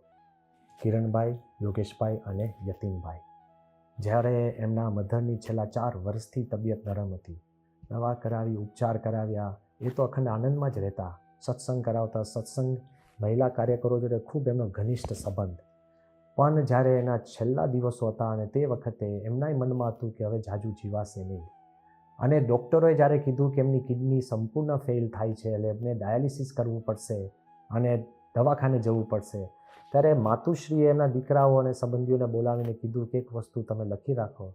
કિરણભાઈ, યોગેશભાઈ અને યતીનભાઈ. જ્યારે એમના મધરની છેલ્લા 4 વર્ષથી તબિયત નરમ હતી, દવા કરાવી, ઉપચાર કરાવ્યા, એ તો અખંડ આનંદમાં જ રહેતા, સત્સંગ કરાવતા, સત્સંગ મહિલા કાર્યકરો જોડે ખૂબ એમનો ઘનિષ્ઠ સંબંધ. પણ જ્યારે એના છેલ્લા દિવસો હતા અને તે વખતે એમનાય મનમાં હતું કે હવે જાજુ જીવાશે નહીં, અને ડૉક્ટરોએ જ્યારે કીધું કે એમની કિડની સંપૂર્ણ ફેલ થાય છે એટલે એમને ડાયાલિસિસ કરવું પડશે અને દવાખાને જવું પડશે, ત્યારે માતુશ્રીએ એમના દીકરાઓ અને સંબંધીઓને બોલાવીને કીધું કે એક વસ્તુ તમે લખી રાખો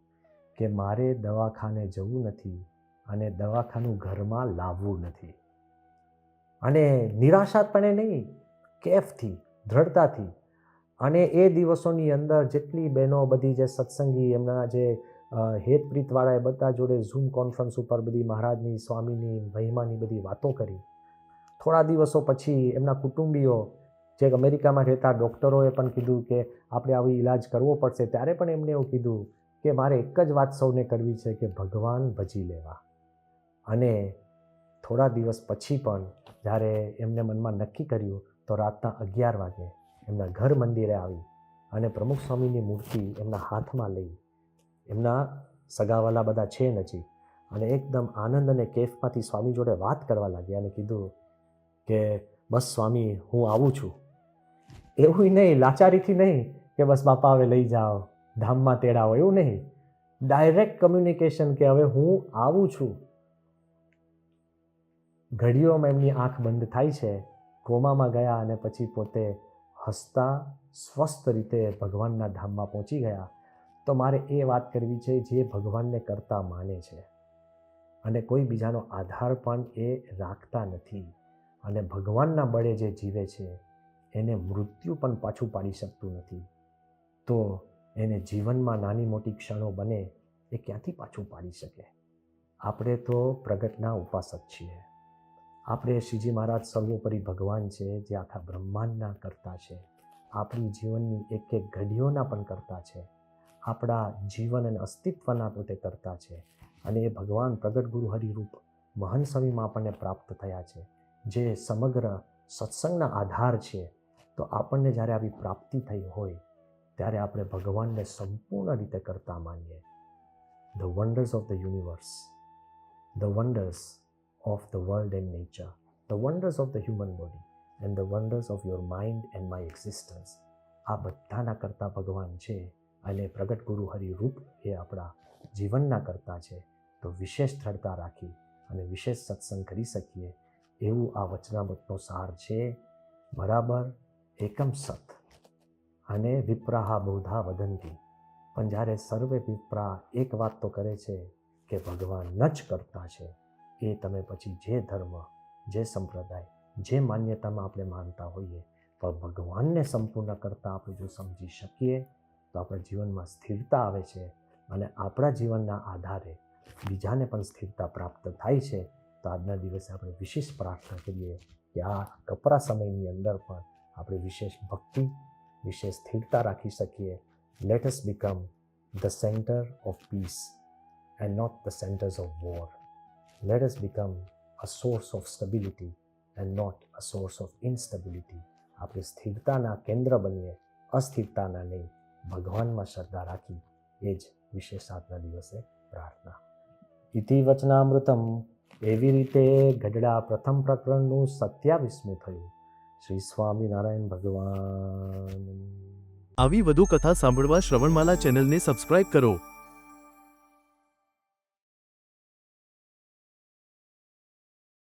કે મારે દવાખાને જવું નથી અને દવાખાનું ઘરમાં લાવવું નથી. અને નિરાશાપણે નહીં, કેફથી, દ્રઢતાથી. અને એ દિવસોની અંદર જેટલી બહેનો બધી જે સત્સંગી એમના જે હેતપ્રીતવાળા એ બધા જોડે ઝૂમ કોન્ફરન્સ ઉપર બધી મહારાજની, સ્વામીની, મહિમાની બધી વાતો કરી. થોડા દિવસો પછી એમના કુટુંબીઓ જે અમેરિકામાં રહેતા ડૉક્ટરોએ પણ કીધું કે આપણે આવી ઈલાજ કરવો પડશે. ત્યારે પણ એમણે એવું કીધું કે મારે એક જ વાત સૌને કરવી છે કે ભગવાન ભજી લેવા. અને થોડા દિવસ પછી પણ જ્યારે એમને મનમાં નક્કી કર્યું તો રાતના 11 વાગે એમના ઘર મંદિરે આવી અને પ્રમુખ સ્વામીની મૂર્તિ એમના હાથમાં લઈ, એમના સગાવાલા બધા છે નજીક, અને એકદમ આનંદ અને કેફમાંથી સ્વામી જોડે વાત કરવા લાગ્યા અને કીધું કે બસ સ્વામી હું આવું છું. એવું નહીં, લાચારીથી નહીં કે બસ બાપા હવે લઈ જાઓ, ધામમાં તેડાવો, એવું નહીં. ડાયરેક્ટ કમ્યુનિકેશન કે હવે હું આવું છું. ઘડીઓમાં એમની આંખ બંધ થાય છે, કોમામાં ગયા અને પછી પોતે હસતા સ્વસ્થ રીતે ભગવાનના ધામમાં પહોંચી ગયા. તો મારે એ વાત કરવી છે જે ભગવાનને કરતા માને છે અને કોઈ બીજાનો આધાર પણ એ રાખતા નથી અને ભગવાનના બળે જે જીવે છે એને મૃત્યુ પણ પાછું પાડી શકતું નથી. તો એને જીવનમાં નાની મોટી ક્ષણો બને એ ક્યાંથી પાછું પાડી શકે? આપણે તો પ્રગટના ઉપાસક છીએ. આપણે શ્રીજી મહારાજ સર્વોપરી ભગવાન છે જે આખા બ્રહ્માંડના કરતા છે, આપણી જીવનની એક એક ઘડીઓના પણ કરતા છે, આપણા જીવન અને અસ્તિત્વના તો તે કરતા છે. અને એ ભગવાન પ્રગટ ગુરુ હરિરૂપ મહાન સ્વામીમાં આપણને પ્રાપ્ત થયા છે, જે સમગ્ર સત્સંગના આધાર છે. તો આપણને જ્યારે આવી પ્રાપ્તિ થઈ હોય ત્યારે આપણે ભગવાનને સંપૂર્ણ રીતે કરતા માનીએ. The wonders of the universe, the wonders of the world and nature, the wonders of the human body and the wonders of your mind and my existence. આ બધાના કરતા ભગવાન છે અને પ્રગટ ગુરુ હરિરૂપ એ આપણા જીવનના કરતા છે. તો વિશેષ દ્રઢતા રાખી અને વિશેષ સત્સંગ કરી શકીએ એવું આ વચનામૃતનો સાર છે. બરાબર એકમ સત અને વિપ્રાહા બૌધા વદંતી. પણ જ્યારે સર્વે વિપ્રા એક વાત તો કરે છે કે ભગવાન જ કરતા છે, એ તમે પછી જે ધર્મ, જે સંપ્રદાય, જે માન્યતામાં આપણે માનતા હોઈએ, પણ ભગવાનને સંપૂર્ણ કરતાં આપણે જો સમજી શકીએ તો આપણા જીવનમાં સ્થિરતા આવે છે અને આપણા જીવનના આધારે બીજાને પણ સ્થિરતા પ્રાપ્ત થાય છે. તો આજના દિવસે આપણે વિશેષ પ્રાર્થના કરીએ કે આ કપરા સમયની અંદર પણ આપણે વિશેષ ભક્તિ, વિશેષ સ્થિરતા રાખી શકીએ. Let us become the centre of peace and not the centres of war. Let us become a source of stability and not a source of instability. આપણે સ્થિરતાના કેન્દ્ર બનીએ, અસ્થિરતાના નહીં. ભગવાનમાં શ્રદ્ધા રાખી એ જ વિશેષ આજના દિવસે પ્રાર્થના. ઇતિ વચનામૃતમ. એવી રીતે ગઢડા પ્રથમ પ્રકરણનું 27મું થયું. શ્રી સ્વામિનારાયણ ભગવાન. આવી વધુ કથા સાંભળવા શ્રવણમાલા ચેનલને સબસ્ક્રાઇબ કરો.